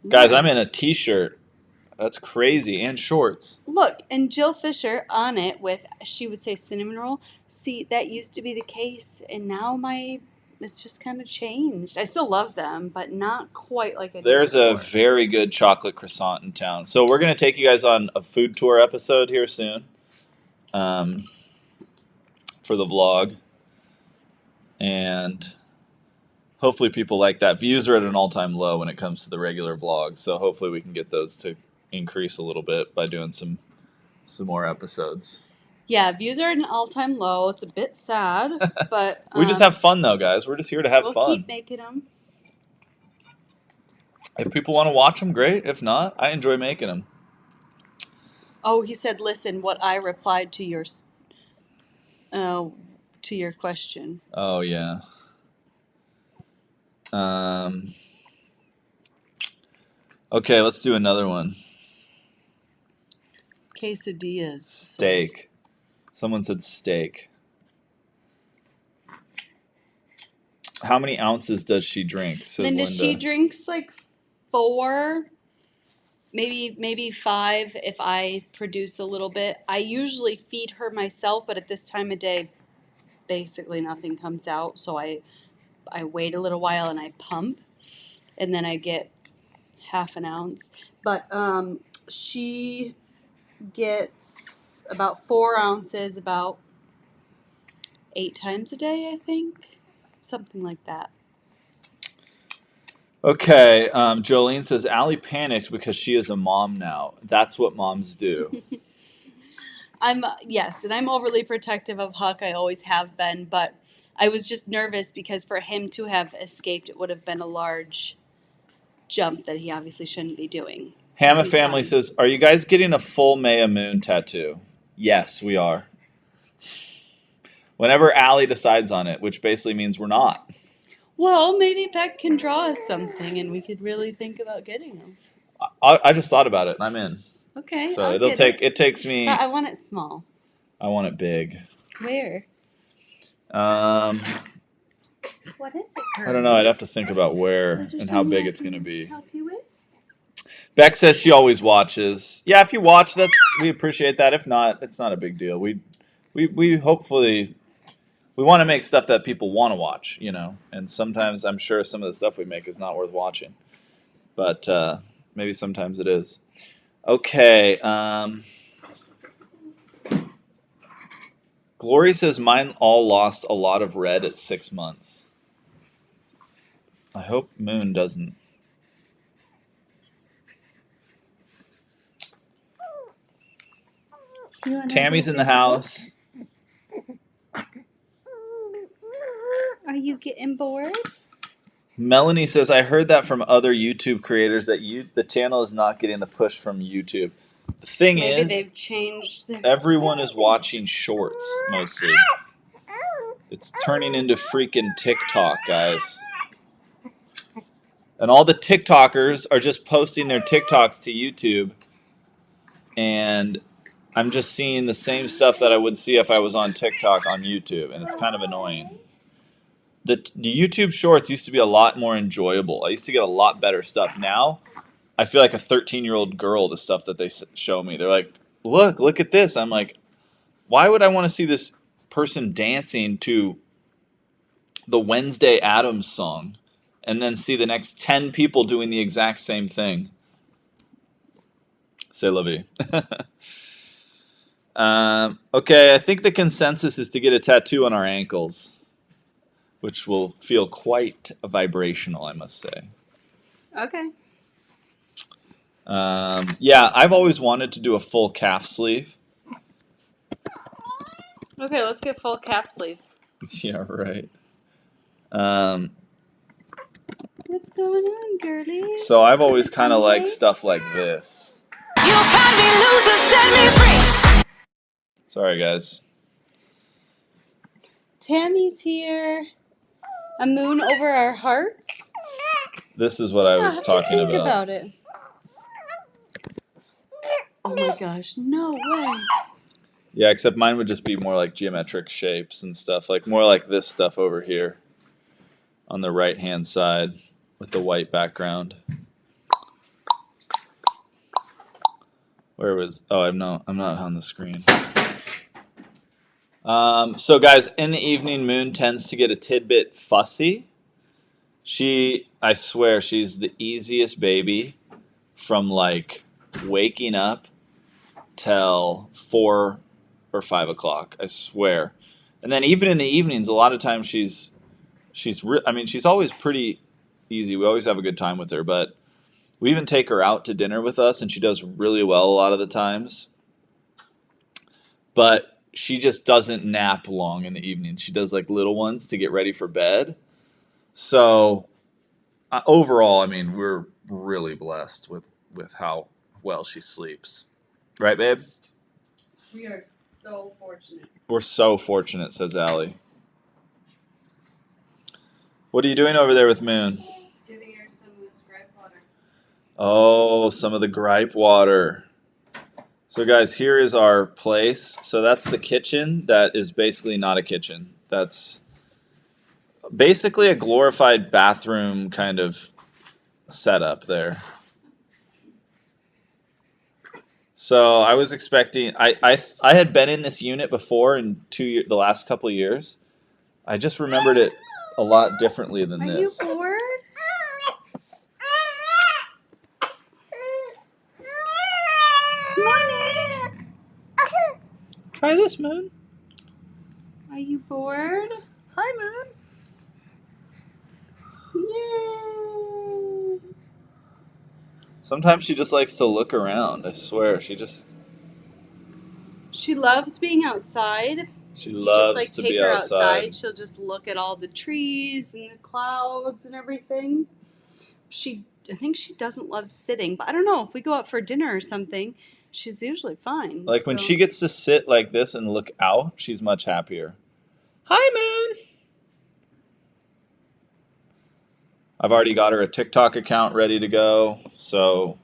Guys, warm. I'm in a t-shirt. That's crazy. And shorts. Look, and Jill Fisher on it with, she would say cinnamon roll. See, that used to be the case, and now it's just kind of changed. I still love them, but not quite like I did There's a before. very good chocolate croissant in town. So we're going to take you guys on a food tour episode here soon for the vlog. And hopefully people like that. Views are at an all-time low when it comes to the regular vlogs. So hopefully we can get those to increase a little bit by doing some more episodes. Yeah, views are at an all-time low. It's a bit sad, but We just have fun though, guys. We're just here to have we'll fun. keep making them. If people want to watch them, great. If not, I enjoy making them. Oh, he said, listen, what I replied to your question. Oh yeah. Okay, let's do another one. Quesadillas. Steak. Someone said steak. How many ounces does she drink? Says Linda, Linda. she drinks like 4, maybe 5 if I produce a little bit. I usually feed her myself, but at this time of day, basically nothing comes out. So I wait a little while and I pump, and then I get half an ounce. But she gets about 4 ounces about 8 times a day, I think. Something like that. Okay, Jolene says Allie panicked because she is a mom now. That's what moms do. Yes, and I'm overly protective of Huck. I always have been, but I was just nervous because for him to have escaped, it would have been a large jump that he obviously shouldn't be doing. Hamma He's family done. says, are you guys getting a full Maya Moon tattoo? Yes, we are. Whenever Allie decides on it, which basically means we're not. Well, maybe Beck can draw us something, and we could really think about getting them. I just thought about it, and I'm in. Okay, So I'll get it takes me. But I want it small. I want it big. Where? Um, What is it, I don't know. I'd have to think about where Is there and how something big I it's going to can be. Help you with? Beck says she always watches. Yeah, if you watch, we appreciate that. If not, it's not a big deal. We hopefully we want to make stuff that people want to watch, And sometimes I'm sure some of the stuff we make is not worth watching, but maybe sometimes it is. Okay. Glory says mine all lost a lot of red at 6 months. I hope Moon doesn't. Tammy's in the house. Are you getting bored? Melanie says, I heard that from other YouTube creators that the channel is not getting the push from YouTube. The thing Maybe is, they've changed their... everyone is watching shorts mostly. It's turning into freaking TikTok, guys. And all the TikTokers are just posting their TikToks to YouTube. And I'm just seeing the same stuff that I would see if I was on TikTok on YouTube. And it's kind of annoying. The YouTube shorts used to be a lot more enjoyable. I used to get a lot better stuff. Now, I feel like a 13-year-old girl, the stuff that they show me. They're like, look at this. I'm like, why would I want to see this person dancing to the Wednesday Addams song and then see the next 10 people doing the exact same thing? C'est la vie. Okay, I think the consensus is to get a tattoo on our ankles, which will feel quite vibrational, I must say. Okay. Yeah, I've always wanted to do a full calf sleeve. Okay, let's get full calf sleeves. Yeah, right. What's going on, girlie? So I've always kind of liked stuff like this. You kindly loser, set me free. Sorry, guys. Tammy's here. A moon over our hearts. This is what I was talking Think about. about it. Oh my gosh, no way. Yeah, except mine would just be more like geometric shapes and stuff, like more like this stuff over here on the right-hand side with the white background. Where was? Oh, I'm not on the screen. So guys, in the evening, Moon tends to get a tidbit fussy. I swear, she's the easiest baby from like waking up till 4 or 5 o'clock. I swear. And then even in the evenings, a lot of times she's always pretty easy. We always have a good time with her, but we even take her out to dinner with us, and she does really well a lot of the times. But she just doesn't nap long in the evenings. She does like little ones to get ready for bed. So overall, I mean, we're really blessed with how well she sleeps. Right, babe? We are so fortunate. We're so fortunate, says Allie. What are you doing over there with Moon? Giving her some of this gripe water. Oh, some of the gripe water. So guys, here is our place. So that's the kitchen. That is basically not a kitchen. That's basically a glorified bathroom kind of setup there. So I was expecting. I had been in this unit before in the last couple of years. I just remembered it a lot differently than this. Are you bored? Try this, Moon. Are you bored? Hi, Moon. Yay! Sometimes she just likes to look around. I swear, she loves being outside. loves Just to take be her outside. She'll just look at all the trees and the clouds and everything. I think she doesn't love sitting, but I don't know if we go out for dinner or something. She's usually fine. Like when she gets to sit like this and look out, she's much happier. Hi, Moon. I've already got her a TikTok account ready to go, so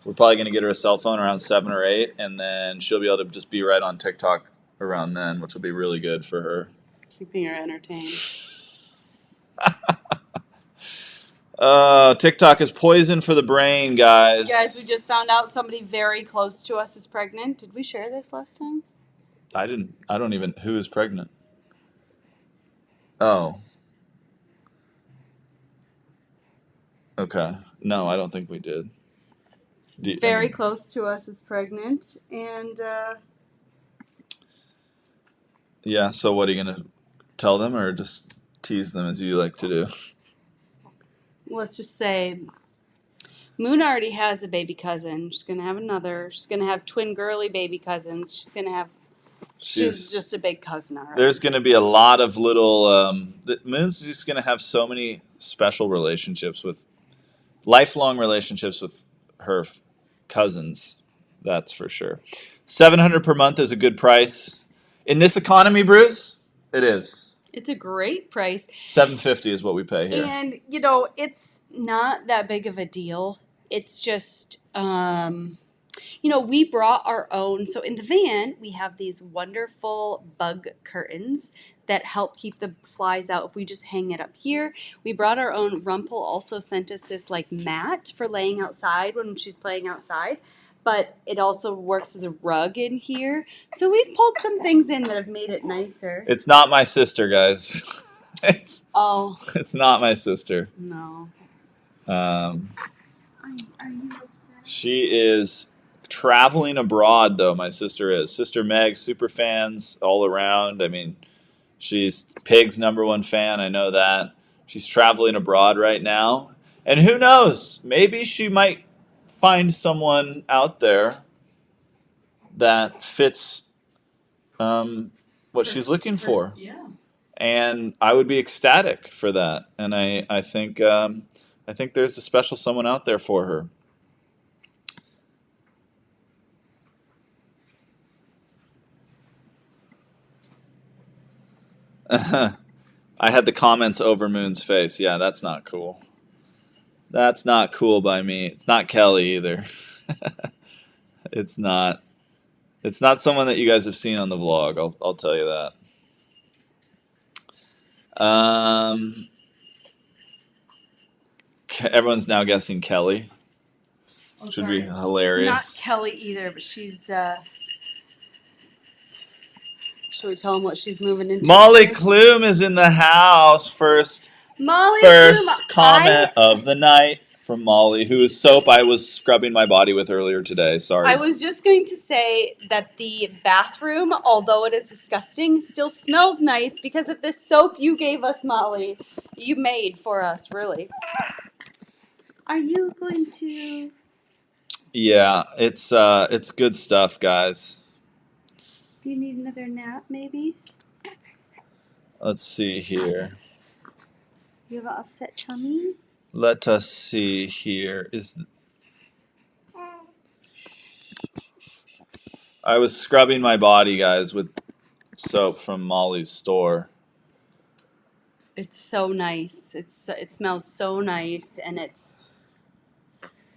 we're probably going to get her a cell phone around 7 or 8, and then she'll be able to just be right on TikTok around then, which will be really good for her. Keeping her entertained. TikTok is poison for the brain, guys. Guys, we just found out somebody very close to us is pregnant. Did we share this last time? I don't even. Who is pregnant? Oh. Okay. No, I don't think we did. Very close to us is pregnant, and Yeah, so what are you going to tell them or just tease them as you like to do? Let's just say Moon already has a baby cousin. She's gonna have another. She's gonna have twin girly baby cousins. She's gonna have. She's just a big cousin already. There's going to be a lot of little. Moon's just going to have so many special relationships with, lifelong relationships with her cousins. That's for sure. $700 per month is a good price in this economy, Bruce. It is. It's a great price. $750 is what we pay here. And it's not that big of a deal. It's just we brought our own. So in the van, we have these wonderful bug curtains that help keep the flies out if we just hang it up here. We brought our own. Rumpel also sent us this like mat for laying outside when she's playing outside. But it also works as a rug in here. So we've pulled some things in that have made it nicer. It's not my sister, guys. It's not my sister. No. Are you upset? She is traveling abroad, though. My sister is. Sister Meg, super fans all around. I mean, she's Pig's #1 fan. I know that. She's traveling abroad right now. And who knows? Maybe she might find someone out there that fits what she's looking for. Yeah. And I would be ecstatic for that. And I think there's a special someone out there for her. I had the comments over Moon's face. Yeah, that's not cool. That's not cool by me. It's not Kelly either. It's not. It's not someone that you guys have seen on the vlog. I'll tell you that. Everyone's now guessing Kelly. Should be hilarious. Not Kelly either, but she's. Should we tell them what she's moving into? Molly Klume is in the house. First comment of the night from Molly, whose soap I was scrubbing my body with earlier today. Sorry. I was just going to say that the bathroom, although it is disgusting, still smells nice because of the soap you gave us, Molly. You made for us, really. Are you going to? Yeah, it's good stuff, guys. Do you need another nap, maybe? Let's see here. You have an upset tummy? Let us see here. I was scrubbing my body, guys, with soap from Molly's store. It's so nice. It smells so nice, and it's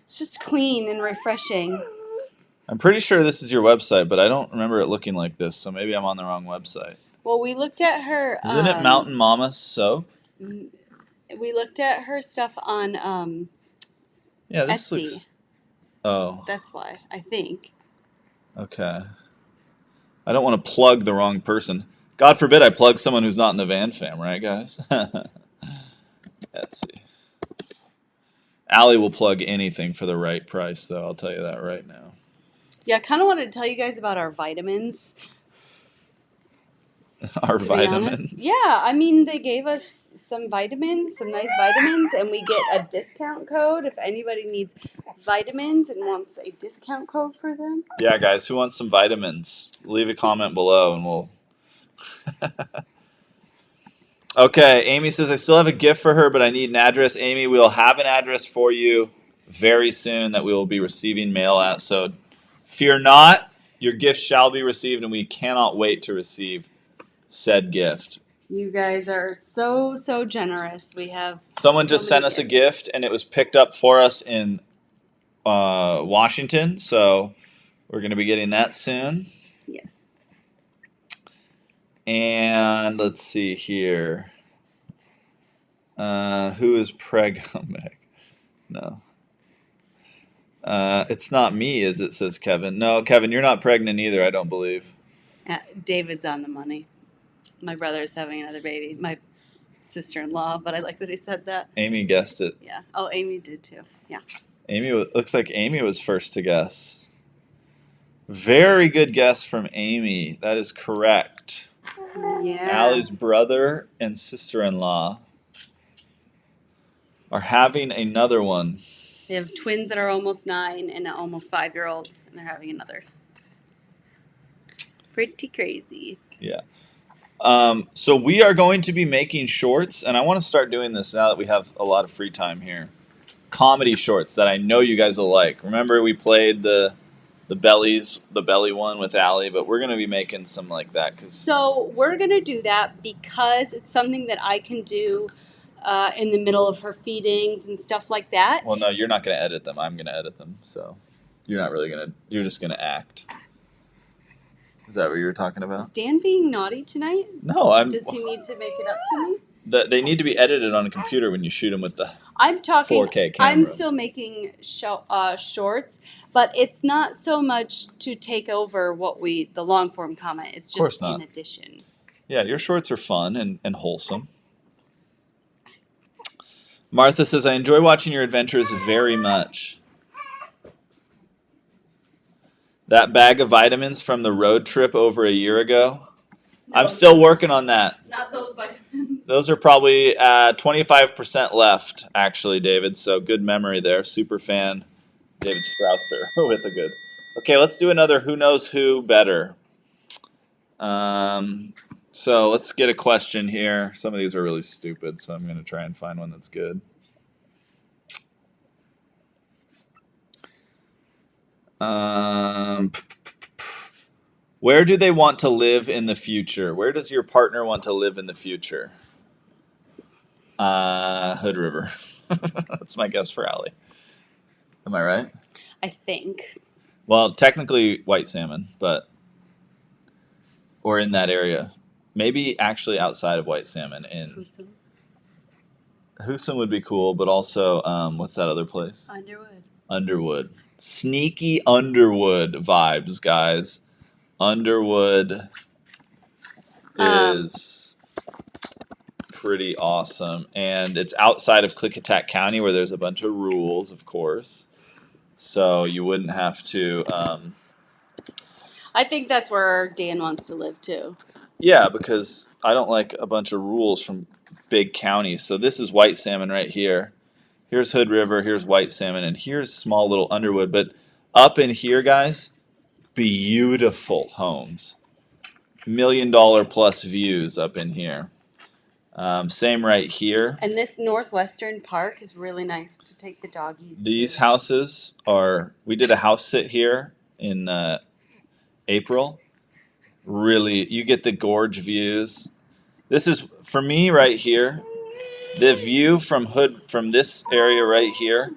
just clean and refreshing. I'm pretty sure this is your website, but I don't remember it looking like this, so maybe I'm on the wrong website. Well, we looked at her. Isn't it Mountain Mama soap? We looked at her stuff on Yeah, this Etsy. looks. Oh. That's why, I think. Okay. I don't want to plug the wrong person. God forbid I plug someone who's not in the Van fam, right, guys? Etsy. Allie will plug anything for the right price, though. I'll tell you that right now. Yeah, I kind of wanted to tell you guys about our vitamins. Our to vitamins? Be honest. Yeah, I mean, they gave us some vitamins, some nice vitamins, and we get a discount code if anybody needs vitamins and wants a discount code for them. Yeah, guys, who wants some vitamins? Leave a comment below and we'll... Okay, Amy says, I still have a gift for her, but I need an address. Amy, we'll have an address for you very soon that we will be receiving mail at. So fear not, your gift shall be received, and we cannot wait to receive said gift. You guys are so, so generous. We have Someone just sent us a gift, and it was picked up for us in Washington, so we're going to be getting that soon. Yes. And let's see here. Who is pregnant? No. It's not me, is it, says Kevin. No, Kevin, you're not pregnant either, I don't believe. David's on the money. My brother's having another baby. My sister-in-law, but I like that he said that. Amy guessed it. Yeah. Oh, Amy did too. Yeah. Looks like Amy was first to guess. Very good guess from Amy. That is correct. Yeah. Allie's brother and sister-in-law are having another one. They have twins that are almost 9 and an almost 5-year-old, and they're having another. Pretty crazy. Yeah. So we are going to be making shorts, and I want to start doing this now that we have a lot of free time here. Comedy shorts that I know you guys will like. Remember we played the belly one with Allie, but we're gonna be making some like that. So we're gonna do that because it's something that I can do in the middle of her feedings and stuff like that. Well, no, you're not gonna edit them. I'm gonna edit them. So you're not really gonna. You're just gonna act. Is that what you were talking about? Is Dan being naughty tonight? No, I'm. Does he need to make it up to me? They need to be edited on a computer when you shoot them with the I'm talking. 4K camera. I'm still making shorts, but it's not so much to take over the long form comment. It's Of course just not. in addition. Yeah, your shorts are fun and wholesome. Martha says, I enjoy watching your adventures very much. That bag of vitamins from the road trip over a year ago. No, I'm still working on that. Not those vitamins. Those are probably 25% left, actually, David. So good memory there. Super fan, David Strausser with a good. Okay, let's do another Who Knows Who Better. So let's get a question here. Some of these are really stupid, so I'm going to try and find one that's good. Where do they want to live in the future? Where does your partner want to live in the future? Hood River. That's my guess for Allie. Am I right? I think. Well, technically White Salmon, but or in that area. Maybe actually outside of White Salmon. In Houston would be cool, but also what's that other place? Underwood. Sneaky Underwood vibes, guys. Underwood is pretty awesome, and it's outside of Klickitat County, where there's a bunch of rules, of course. So you wouldn't have to. I think that's where Dan wants to live too. Yeah, because I don't like a bunch of rules from big counties. So this is White Salmon right here. Here's Hood River. Here's White Salmon, and here's small little Underwood. But up in here, guys. Beautiful homes. $1 million plus views up in here. Same right here. And this northwestern park is really nice to take the doggies. These houses are. We did a house sit here in April. Really, you get the gorge views. This is for me right here. The view from this area right here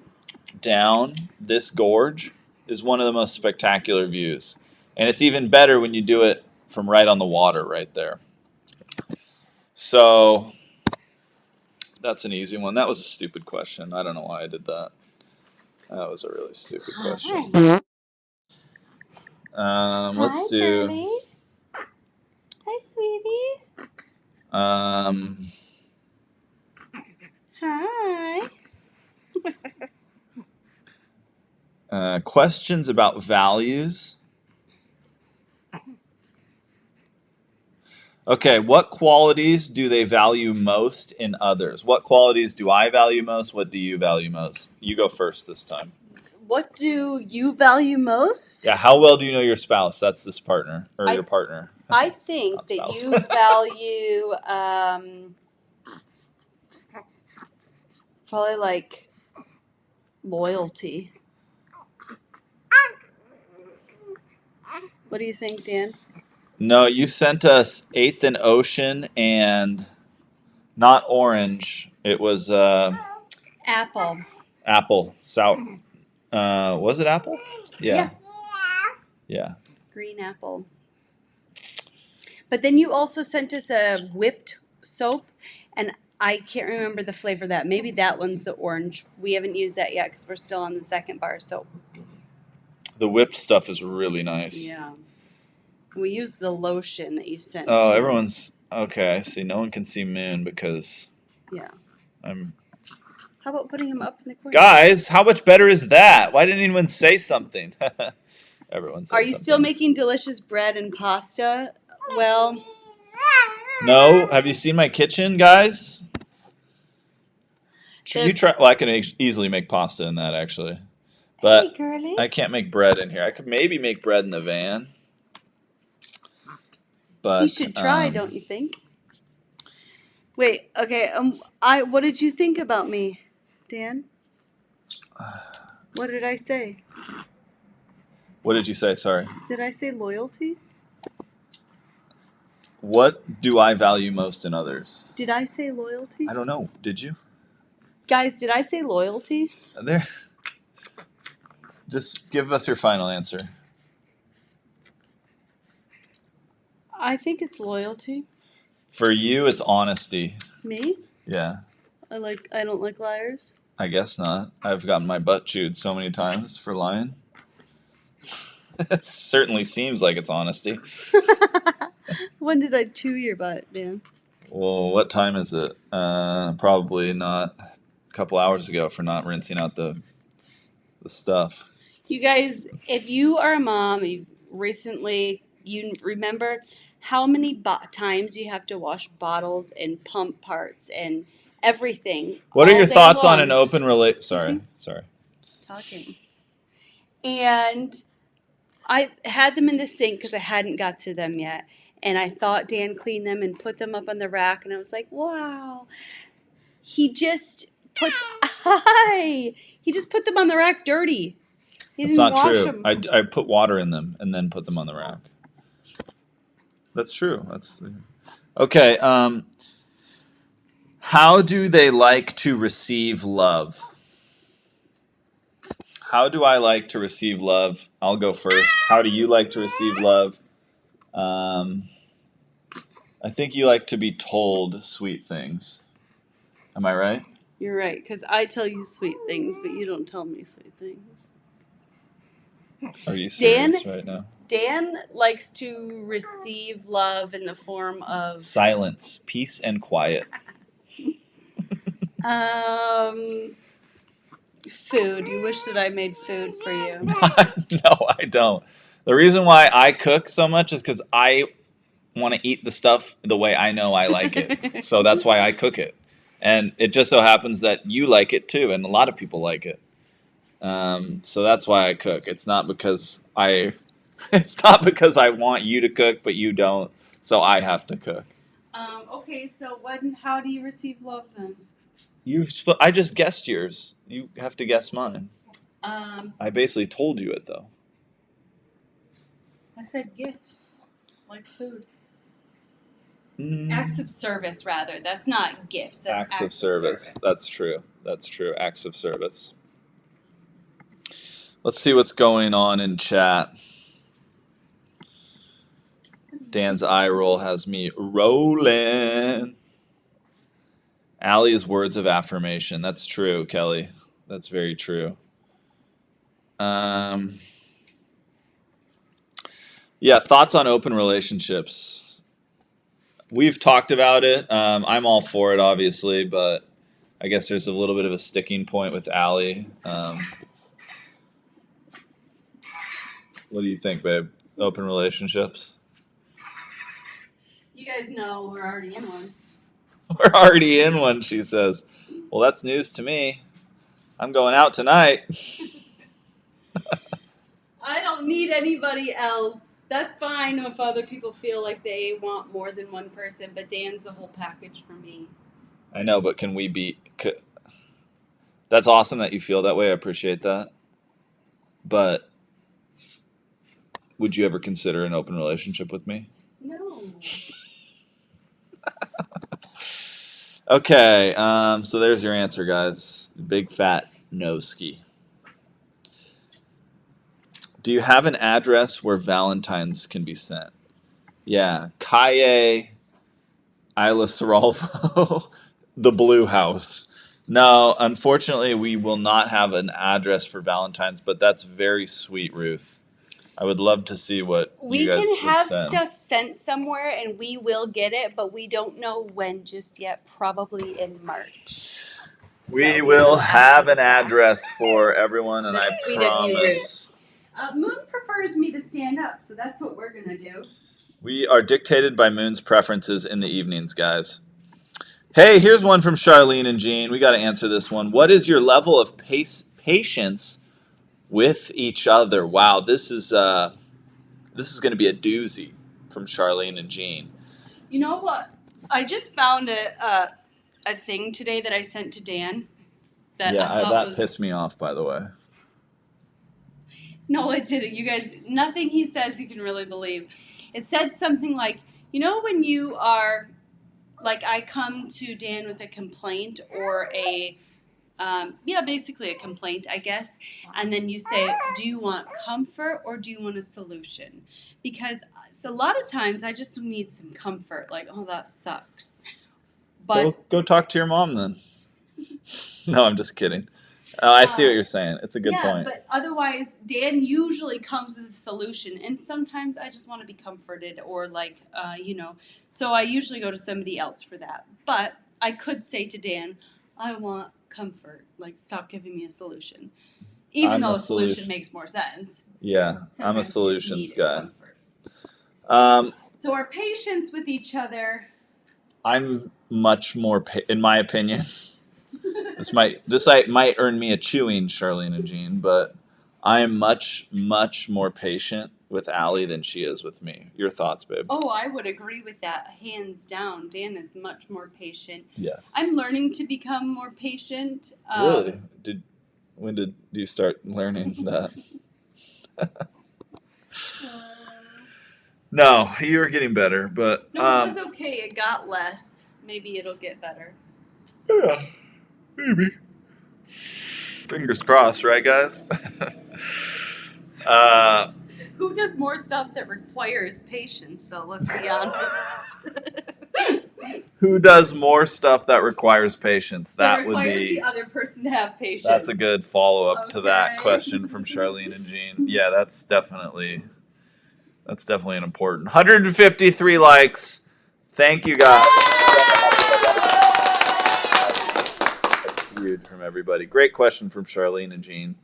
down this gorge is one of the most spectacular views. And it's even better when you do it from right on the water right there. So that's an easy one. That was a stupid question. I don't know why I did that. That was a really stupid question. Let's do. Daddy. Hi, sweetie. Hi. Questions about values. Okay, what qualities do they value most in others? What qualities do I value most? What do you value most? You go first this time. What do you value most? Yeah, how well do you know your spouse? That's this partner, or your partner. I think Not that spouse. you value probably like loyalty. What do you think, Dan? No, you sent us 8th and Ocean and not orange. It was Apple. apple. Was it apple? Yeah. Yeah. Green apple. But then you also sent us a whipped soap, and I can't remember the flavor of that. Maybe that one's the orange. We haven't used that yet because we're still on the second bar soap. The whipped stuff is really nice. Yeah. We used the lotion that you sent. Oh, too. everyone's okay. I see. No one can see Moon because Yeah. I'm. How about putting him up in the corner? Guys, how much better is that? Why didn't anyone say something? Everyone said Are you something. still making delicious bread and pasta? Well, No, have you seen my kitchen, guys? Should you try? Well, I can easily make pasta in that actually, Hey, but girly. I can't make bread in here. I could maybe make bread in the van, but You should try, don't you think? Wait, okay. What did you think about me, Dan? What did I say? What did you say? Sorry. Did I say loyalty? What do I value most in others? Did I say loyalty? I don't know. Did you? Guys, did I say loyalty? There. Just give us your final answer. I think it's loyalty. For you, it's honesty. Me? Yeah. I don't like liars. I guess not. I've gotten my butt chewed so many times for lying. It certainly seems like it's honesty. When did I chew your butt, Dan? Well, what time is it? Probably not a couple hours ago for not rinsing out the stuff. You guys, if you are a mom, you remember how many times you have to wash bottles and pump parts and everything. What are all your day thoughts on long. an open relate? Excuse Sorry, me? sorry. Talking. And I had them in the sink because I hadn't got to them yet. And I thought Dan cleaned them and put them up on the rack. And I was like, wow. He just put them on the rack dirty. He That's didn't not wash true. them. I put water in them and then put them on the rack. That's true. That's okay. How do they like to receive love? How do I like to receive love? I'll go first. How do you like to receive love? I think you like to be told sweet things. Am I right? You're right, because I tell you sweet things, but you don't tell me sweet things. Are you serious right now? Dan likes to receive love in the form of Silence, peace, and quiet. food. You wish that I made food for you. No, I don't. The reason why I cook so much is because I want to eat the stuff the way I know I like it. So that's why I cook it. And it just so happens that you like it too, and a lot of people like it. So that's why I cook. It's not because I want you to cook, but you don't. So I have to cook. Okay, so how do you receive love then? I just guessed yours. You have to guess mine. I basically told you it though. I said gifts, like food. Mm. Acts of service, rather. That's not gifts. That's Acts of service. That's true. That's true. Acts of service. Let's see what's going on in chat. Dan's eye roll has me rolling. Allie's words of affirmation. That's true, Kelly. That's very true. Yeah, thoughts on open relationships. We've talked about it. I'm all for it, obviously, but I guess there's a little bit of a sticking point with Allie. What do you think, babe? Open relationships? You guys know we're already in one. We're already in one, she says. Well, that's news to me. I'm going out tonight. I don't need anybody else. That's fine if other people feel like they want more than one person, but Dan's the whole package for me. I know, but can we be... That's awesome that you feel that way. I appreciate that. But would you ever consider an open relationship with me? No. Okay, so there's your answer, guys. Big fat no ski. Do you have an address where Valentine's can be sent? Yeah, Calle Isla Sorolfo, the Blue House. No, unfortunately, we will not have an address for Valentine's, but that's very sweet, Ruth. I would love to see what We you guys can would have send. stuff sent somewhere and we will get it, but we don't know when just yet. Probably in March. We will have an address for everyone, and That's I sweet of you, promise. Moon prefers me to stand up, so that's what we're gonna do. We are dictated by Moon's preferences in the evenings, guys. Hey, here's one from Charlene and Jean. We got to answer this one. What is your level of patience with each other? Wow, this is going to be a doozy from Charlene and Jean. You know what? I just found a thing today that I sent to Dan that I thought that was... pissed me off, by the way. No, it didn't. You guys, nothing he says you can really believe. It said something like, you know, when you are, like, I come to Dan with a complaint or basically a complaint, I guess. And then you say, do you want comfort or do you want a solution? Because a lot of times I just need some comfort. Like, oh, that sucks. But Go talk to your mom then. No, I'm just kidding. I see what you're saying. It's a good point. But otherwise, Dan usually comes with a solution, and sometimes I just want to be comforted, or so I usually go to somebody else for that. But I could say to Dan, I want comfort. Like, stop giving me a solution, even though a solution makes more sense. Yeah, I'm a Sometimes you just solutions need guy. comfort. So our patience with each other. I'm much more, in my opinion. This might earn me a chewing, Charlene and Jean, but I am much more patient with Allie than she is with me. Your thoughts, babe? Oh, I would agree with that, hands down. Dan is much more patient. Yes. I'm learning to become more patient. Really? When did you start learning that? No, you're getting better, but no, it was okay. It got less. Maybe it'll get better. Yeah, maybe. Fingers crossed, right, guys? Who does more stuff that requires patience, though? Let's be honest. Who does more stuff that requires patience? That would be the other person to have patience. That's a good follow-up to that question from Charlene and Jean. Yeah, that's definitely an important. 153 likes. Thank you, guys. That's huge from everybody. Great question from Charlene and Jean.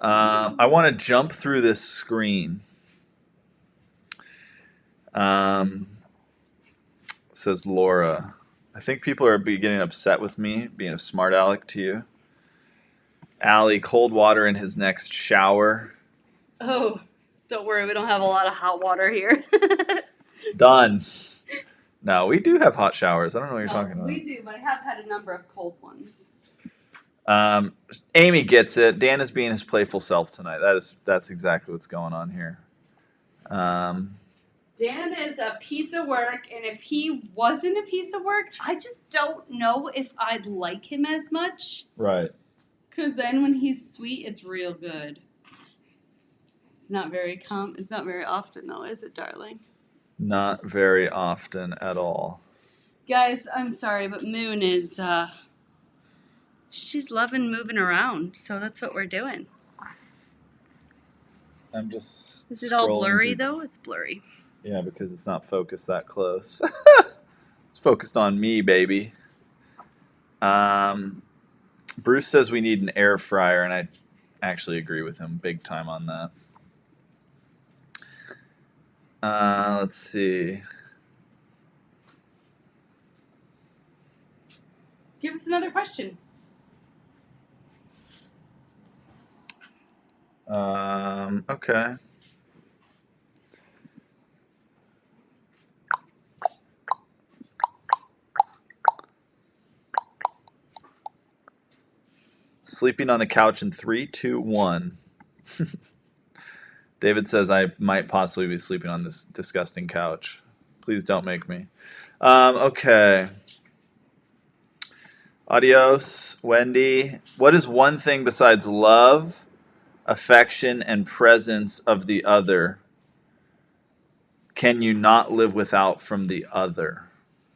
I want to jump through this screen. Says Laura. I think people are getting upset with me being a smart aleck to you. Allie, cold water in his next shower. Oh, don't worry. We don't have a lot of hot water here. Done. No, we do have hot showers. I don't know what you're talking about. We do, but I have had a number of cold ones. Amy gets it. Dan is being his playful self tonight. That's exactly what's going on here. Dan is a piece of work, and if he wasn't a piece of work, I just don't know if I'd like him as much. Right. Because then when he's sweet, it's real good. It's not very often, though, is it, darling? Not very often at all. Guys, I'm sorry, but Moon is, she's loving moving around, so that's what we're doing. I'm just Is it all blurry, though? It's blurry. Yeah, because it's not focused that close. It's focused on me, baby. Bruce says we need an air fryer, and I actually agree with him big time on that. Let's see. Give us another question. Okay. Sleeping on the couch in 3, 2, 1. David says I might possibly be sleeping on this disgusting couch. Please don't make me. Okay. Adios, Wendy. What is one thing besides love, affection, and presence of the other can you not live without from the other?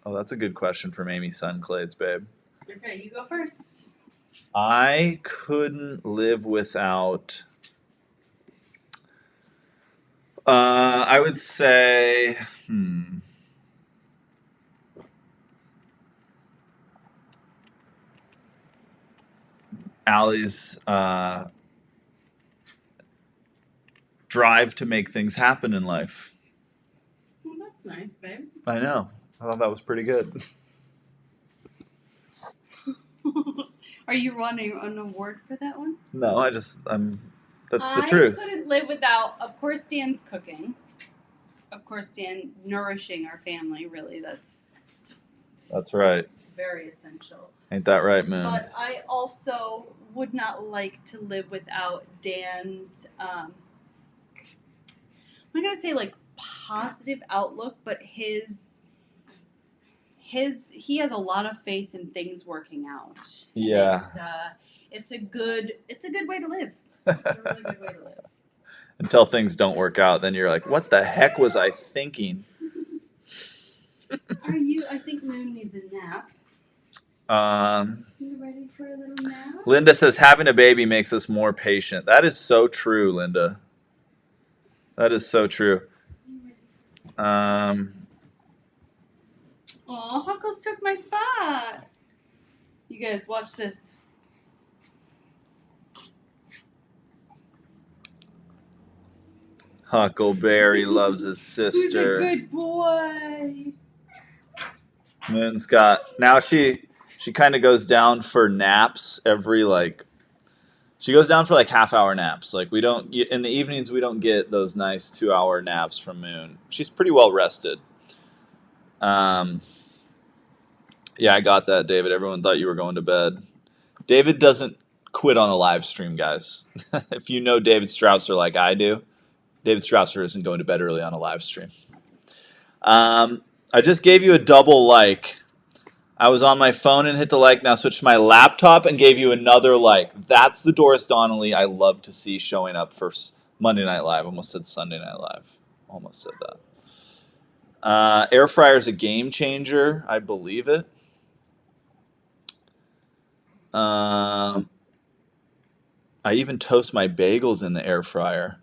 Oh, that's a good question from Amy Sunclades, babe. Okay, you go first. I couldn't live without... I would say... Allie's drive to make things happen in life. Well, that's nice, babe. I know. I thought that was pretty good. Are you wanting an award for that one? No, that's the I truth. couldn't live without, of course, Dan's cooking. Of course, Dan nourishing our family. Really, that's right. very essential. Ain't that right, Moon? But I also would not like to live without Dan's, I'm not going to say like positive outlook, but he has a lot of faith in things working out. And Yeah. it's a good way to live. It's a really good way to live. Until things don't work out, then you're like, what the heck was I thinking? I think Moon needs a nap. You ready for a little nap? Linda says having a baby makes us more patient. That is so true, Linda. That is so true. Aw, Huckles took my spot. You guys, watch this. Huckleberry loves his sister. He's a good boy. Moon's got now she kind of goes down for naps every she goes down for like half-hour naps. Like we don't in the evenings we don't get those nice 2-hour naps from Moon. She's pretty well rested. Yeah, I got that, David. Everyone thought you were going to bed. David doesn't quit on a live stream, guys. If you know David Strausser like I do, David Strausser isn't going to bed early on a live stream. I just gave you a double like. I was on my phone and hit the like. Now switch to my laptop and gave you another like. That's the Doris Donnelly I love to see showing up for Monday Night Live. Almost said Sunday Night Live. Almost said that. Air fryer is a game changer. I believe it. I even toast my bagels in the air fryer.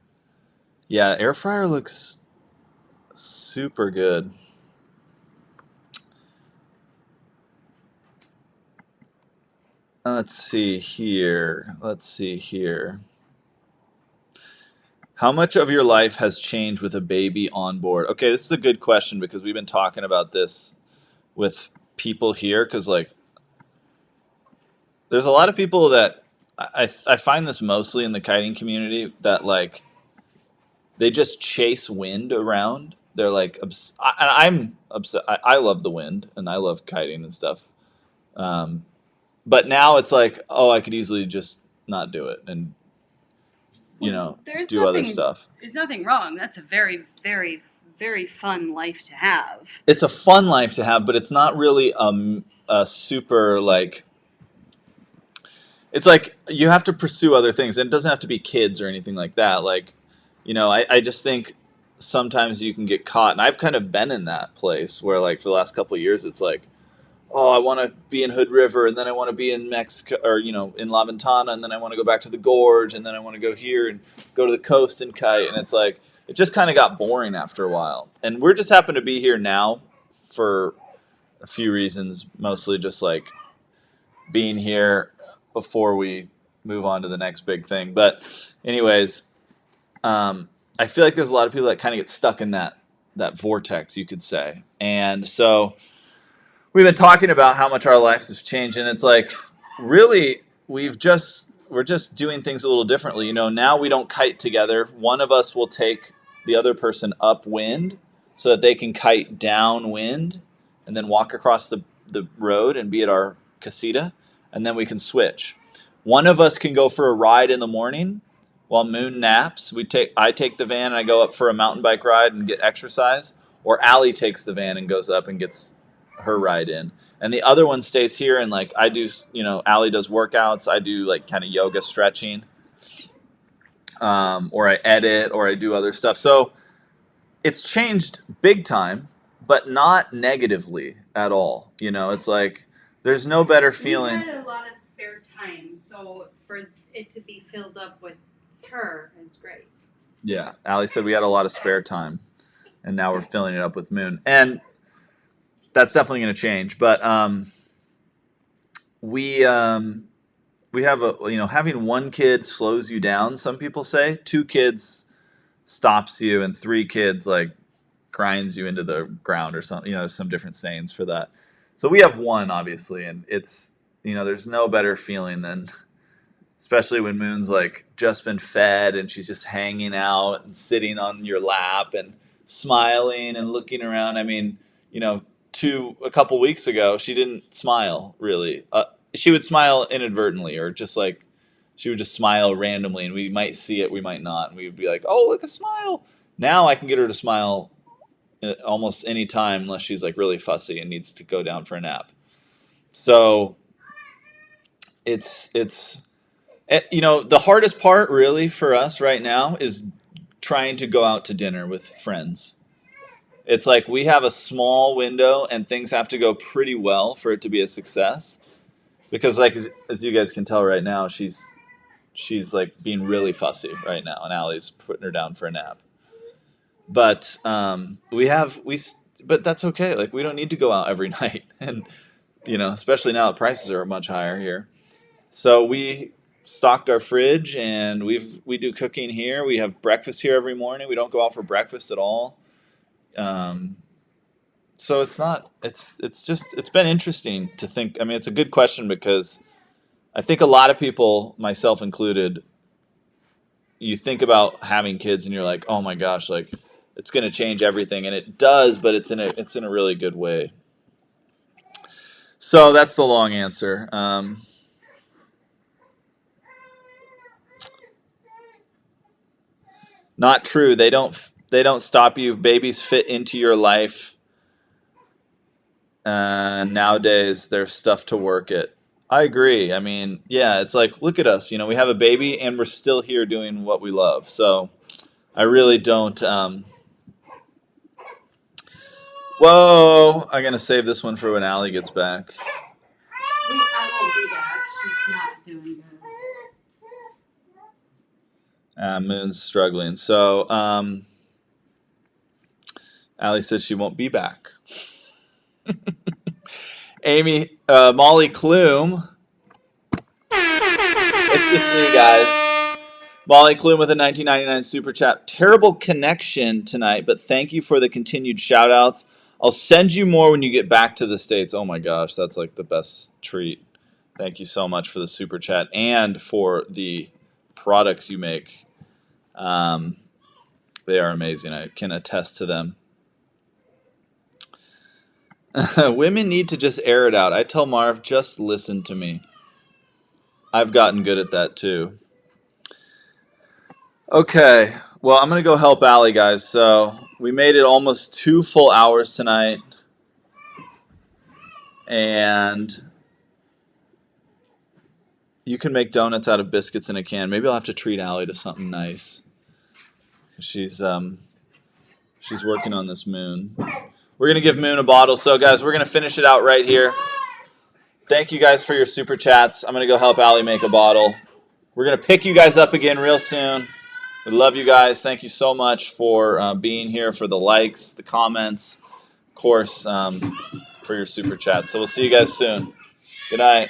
Yeah, air fryer looks super good. Let's see here. How much of your life has changed with a baby on board? Okay, this is a good question because we've been talking about this with people here because there's a lot of people that I find this mostly in the kiting community that they just chase wind around. They're like, I'm upset. I love the wind and I love kiting and stuff. But now it's like, oh, I could easily just not do it and, do other stuff. There's nothing wrong. That's a very, very, very fun life to have. It's a fun life to have, but it's not really a super it's like you have to pursue other things. And it doesn't have to be kids or anything like that. I just think sometimes you can get caught. And I've kind of been in that place where for the last couple of years, it's like, oh, I want to be in Hood River, and then I want to be in Mexico, or in La Ventana, and then I want to go back to the gorge, and then I want to go here and go to the coast and kite, and it's like it just kind of got boring after a while. And we're just happen to be here now for a few reasons, mostly just being here before we move on to the next big thing. But anyways, I feel like there's a lot of people that kind of get stuck in that vortex, you could say, and so. We've been talking about how much our lives have changed, and it's like, really, we're just doing things a little differently. Now we don't kite together. One of us will take the other person upwind so that they can kite downwind and then walk across the road and be at our casita, and then we can switch. One of us can go for a ride in the morning while Moon naps. I take the van and I go up for a mountain bike ride and get exercise, or Allie takes the van and goes up and gets her ride in, and the other one stays here and I do, Allie does workouts, I do kind of yoga stretching, or I edit, or I do other stuff. So it's changed big time, but not negatively at all. It's like there's no better feeling. We had a lot of spare time, so for it to be filled up with her is great. Yeah, Allie said we had a lot of spare time, and now we're filling it up with Moon, and that's definitely going to change, but we have having one kid slows you down. Some people say 2 kids stops you, and 3 kids like grinds you into the ground or something. Some different sayings for that. So we have 1, obviously, and it's, there's no better feeling than, especially when Moon's like just been fed and she's just hanging out and sitting on your lap and smiling and looking around. I mean, a couple weeks ago, she didn't smile really. She would smile inadvertently, or just like she would just smile randomly, and we might see it, we might not, and we would be like, "Oh, look, a smile!" Now I can get her to smile almost any time, unless she's like really fussy and needs to go down for a nap. So it's the hardest part really for us right now is trying to go out to dinner with friends. It's like we have a small window and things have to go pretty well for it to be a success. Because like as you guys can tell right now, she's like being really fussy right now, and Allie's putting her down for a nap. But but that's okay. Like, we don't need to go out every night, and especially now the prices are much higher here. So we stocked our fridge, and we do cooking here. We have breakfast here every morning. We don't go out for breakfast at all. So it's been interesting to think. I mean, it's a good question, because I think a lot of people, myself included, you think about having kids and you're like, oh my gosh, like it's going to change everything, and it does, but it's in a really good way. So that's the long answer. Not true. They don't stop you. Babies fit into your life. Nowadays, there's stuff to work it. I agree. I mean, yeah, it's like, look at us. We have a baby and we're still here doing what we love. So I really don't. Whoa! I'm going to save this one for when Allie gets back. I won't be back. She's not doing good. Moon's struggling. So Allie says she won't be back. Molly Klume. It's just me, guys. Molly Klume with a $19.99 super chat. Terrible connection tonight, but thank you for the continued shout outs. I'll send you more when you get back to the States. Oh my gosh, that's like the best treat. Thank you so much for the super chat and for the products you make. They are amazing. I can attest to them. Women need to just air it out. I tell Marv, just listen to me. I've gotten good at that too. Okay, well, I'm going to go help Allie, guys. So we made it almost 2 full hours tonight. And you can make donuts out of biscuits in a can. Maybe I'll have to treat Allie to something nice. She's working on this Moon. We're going to give Moon a bottle. So, guys, we're going to finish it out right here. Thank you guys for your super chats. I'm going to go help Allie make a bottle. We're going to pick you guys up again real soon. We love you guys. Thank you so much for being here, for the likes, the comments, of course, for your super chats. So we'll see you guys soon. Good night.